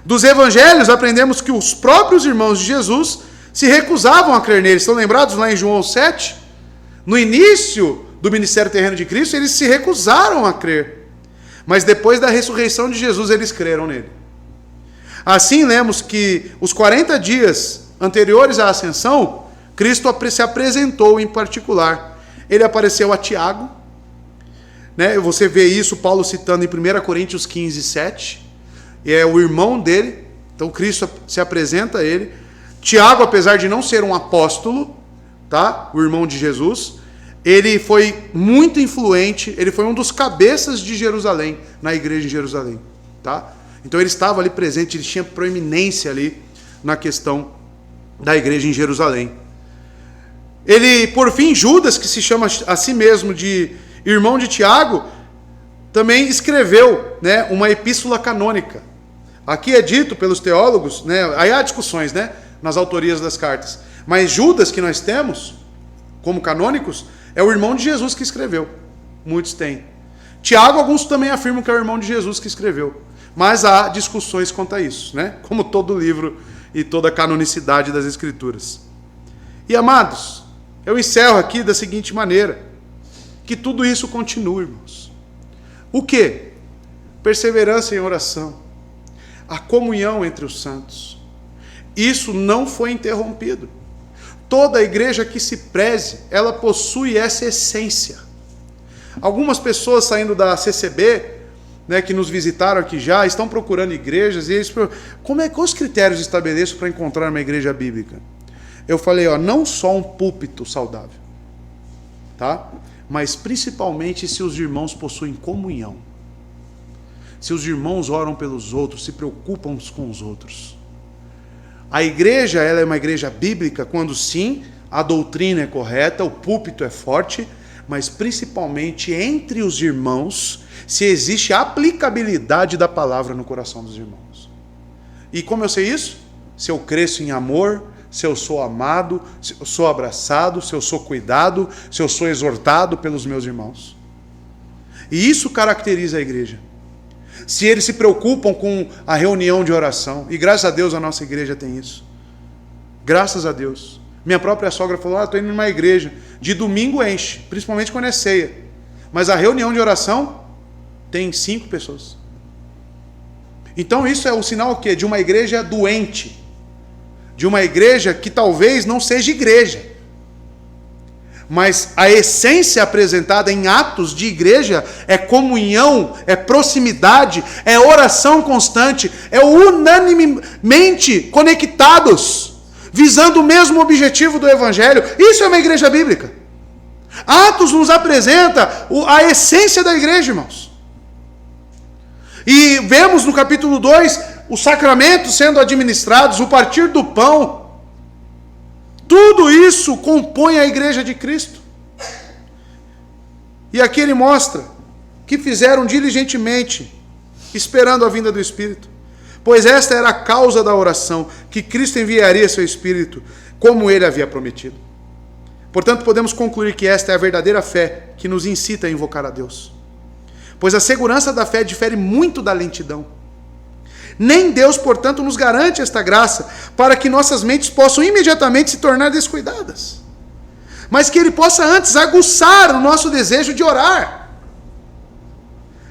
Dos evangelhos aprendemos que os próprios irmãos de Jesus se recusavam a crer nele. Estão lembrados lá em João 7? No início do ministério terreno de Cristo, eles se recusaram a crer. Mas depois da ressurreição de Jesus, eles creram nele. Assim, lemos que os 40 dias anteriores à ascensão, Cristo se apresentou em particular. Ele apareceu a Tiago. Você vê isso, Paulo citando em 1 Coríntios 15, 7. É o irmão dele. Então, Cristo se apresenta a ele. Tiago, apesar de não ser um apóstolo, tá? O irmão de Jesus, ele foi muito influente, ele foi um dos cabeças de Jerusalém, na igreja de Jerusalém. Tá? Então, ele estava ali presente, ele tinha proeminência ali na questão da igreja em Jerusalém. Ele, por fim, Judas, que se chama a si mesmo de irmão de Tiago, também escreveu, uma epístola canônica. Aqui é dito pelos teólogos, aí há discussões, nas autorias das cartas. Mas Judas, que nós temos como canônicos, é o irmão de Jesus que escreveu. Muitos têm. Tiago, alguns também afirmam que é o irmão de Jesus que escreveu. Mas há discussões quanto a isso, como todo livro e toda a canonicidade das Escrituras. E amados, eu encerro aqui da seguinte maneira: que tudo isso continue, irmãos. O quê? Perseverança em oração, a comunhão entre os santos. Isso não foi interrompido. Toda a igreja que se preze, ela possui essa essência. Algumas pessoas saindo da CCB, que nos visitaram aqui já, estão procurando igrejas, e eles perguntam, quais os critérios estabeleço para encontrar uma igreja bíblica? Eu falei, não só um púlpito saudável, tá? Mas principalmente se os irmãos possuem comunhão. Se os irmãos oram pelos outros, se preocupam uns com os outros. A igreja, ela é uma igreja bíblica quando sim, a doutrina é correta, o púlpito é forte, mas principalmente entre os irmãos, se existe a aplicabilidade da palavra no coração dos irmãos. E como eu sei isso? Se eu cresço em amor, se eu sou amado, se eu sou abraçado, se eu sou cuidado, se eu sou exortado pelos meus irmãos. E isso caracteriza a igreja. Se eles se preocupam com a reunião de oração, e graças a Deus a nossa igreja tem isso. Graças a Deus. Minha própria sogra falou, estou indo numa igreja, de domingo enche, principalmente quando é ceia. Mas a reunião de oração tem 5 pessoas. Então isso é o sinal o quê? De uma igreja doente. De uma igreja que talvez não seja igreja. Mas a essência apresentada em atos de igreja é comunhão, é proximidade, é oração constante, é unanimemente conectados, visando o mesmo objetivo do Evangelho. Isso é uma igreja bíblica. Atos nos apresenta a essência da igreja, irmãos. E vemos no capítulo 2 os sacramentos sendo administrados, o partir do pão. Tudo isso compõe a igreja de Cristo. E aqui ele mostra que fizeram diligentemente, esperando a vinda do Espírito. Pois esta era a causa da oração, que Cristo enviaria seu Espírito, como ele havia prometido. Portanto, podemos concluir que esta é a verdadeira fé que nos incita a invocar a Deus. Pois a segurança da fé difere muito da lentidão. Nem Deus, portanto, nos garante esta graça para que nossas mentes possam imediatamente se tornar descuidadas. Mas que Ele possa antes aguçar o nosso desejo de orar.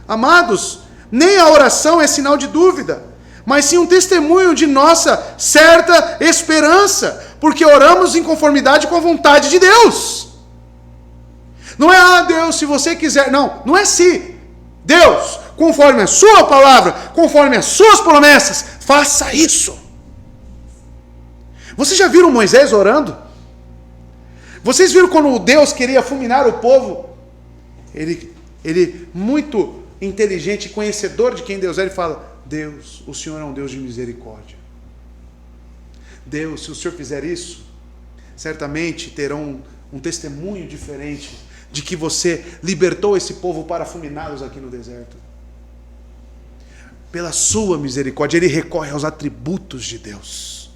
Amados, nem a oração é sinal de dúvida, mas sim um testemunho de nossa certa esperança, porque oramos em conformidade com a vontade de Deus. Não é, Deus, se você quiser. Não é se. Deus, conforme a sua palavra, conforme as suas promessas, Faça isso. Vocês já viram Moisés orando? Vocês viram quando Deus queria fulminar o povo? Ele muito inteligente, conhecedor de quem Deus é, ele fala: Deus, o Senhor é um Deus de misericórdia. Deus, se o Senhor fizer isso, certamente terão um testemunho diferente de que você libertou esse povo para fulminá-los aqui no deserto. Pela sua misericórdia, ele recorre aos atributos de Deus.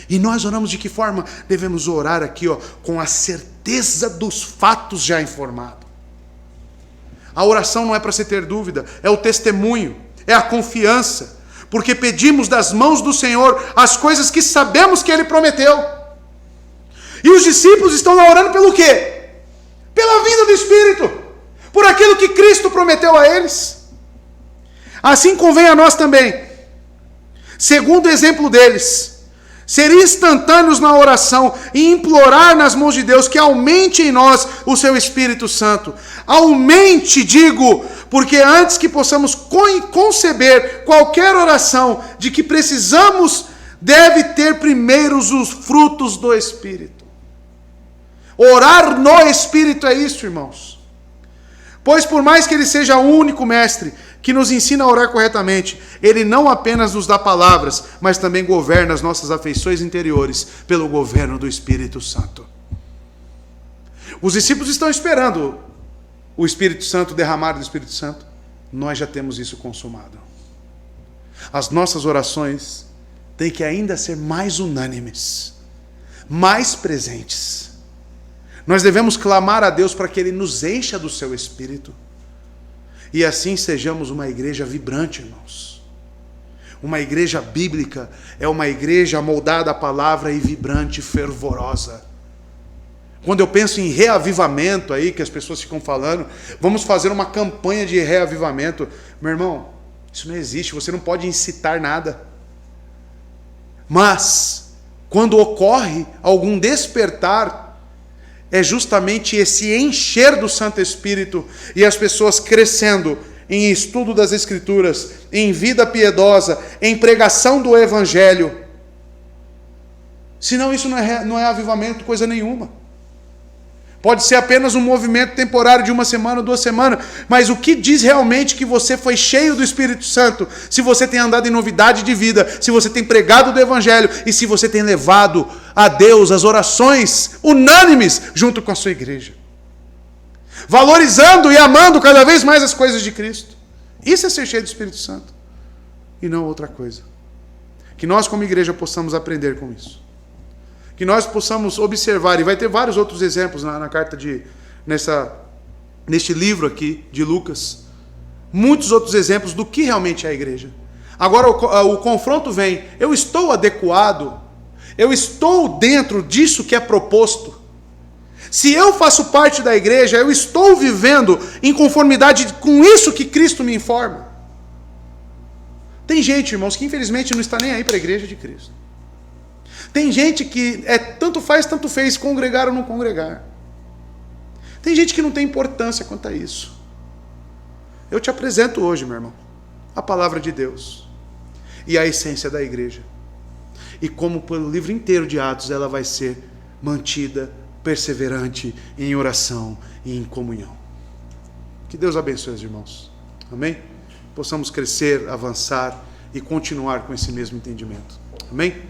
E nós oramos de que forma? Devemos orar aqui, com a certeza dos fatos já informados. A oração não é para se ter dúvida, é o testemunho, é a confiança, porque pedimos das mãos do Senhor as coisas que sabemos que Ele prometeu. E os discípulos estão lá orando pelo quê? Pela vinda do Espírito, por aquilo que Cristo prometeu a eles. Assim convém a nós também, segundo o exemplo deles, ser instantâneos na oração e implorar nas mãos de Deus que aumente em nós o seu Espírito Santo. Aumente, digo, porque antes que possamos conceber qualquer oração de que precisamos, deve ter primeiro os frutos do Espírito. Orar no Espírito é isso, irmãos. Pois por mais que Ele seja o único mestre que nos ensina a orar corretamente, Ele não apenas nos dá palavras, mas também governa as nossas afeições interiores pelo governo do Espírito Santo. Os discípulos estão esperando o Espírito Santo, derramar do Espírito Santo. Nós já temos isso consumado. As nossas orações têm que ainda ser mais unânimes, mais presentes. Nós devemos clamar a Deus para que Ele nos encha do seu Espírito. E assim sejamos uma igreja vibrante, irmãos. Uma igreja bíblica é uma igreja moldada à palavra e vibrante, fervorosa. Quando eu penso em reavivamento aí, que as pessoas ficam falando, vamos fazer uma campanha de reavivamento. Meu irmão, isso não existe, você não pode incitar nada. Mas, quando ocorre algum despertar, é justamente esse encher do Santo Espírito e as pessoas crescendo em estudo das Escrituras, em vida piedosa, em pregação do Evangelho. Senão isso não é avivamento, coisa nenhuma. Pode ser apenas um movimento temporário de 1 semana, 2 semanas, mas o que diz realmente que você foi cheio do Espírito Santo? Se você tem andado em novidade de vida, se você tem pregado do Evangelho e se você tem levado a Deus as orações unânimes junto com a sua igreja. Valorizando e amando cada vez mais as coisas de Cristo. Isso é ser cheio do Espírito Santo. E não outra coisa. Que nós como igreja possamos aprender com isso. Que nós possamos observar, e vai ter vários outros exemplos na carta neste livro aqui de Lucas, muitos outros exemplos do que realmente é a igreja. Agora o confronto vem: eu estou adequado, eu estou dentro disso que é proposto. Se eu faço parte da igreja, eu estou vivendo em conformidade com isso que Cristo me informa. Tem gente, irmãos, que infelizmente não está nem aí para a igreja de Cristo. Tem gente que tanto faz, tanto fez, congregar ou não congregar. Tem gente que não tem importância quanto a isso. Eu te apresento hoje, meu irmão, a palavra de Deus e a essência da igreja. E como pelo livro inteiro de Atos ela vai ser mantida, perseverante em oração e em comunhão. Que Deus abençoe os irmãos. Amém? Possamos crescer, avançar e continuar com esse mesmo entendimento. Amém?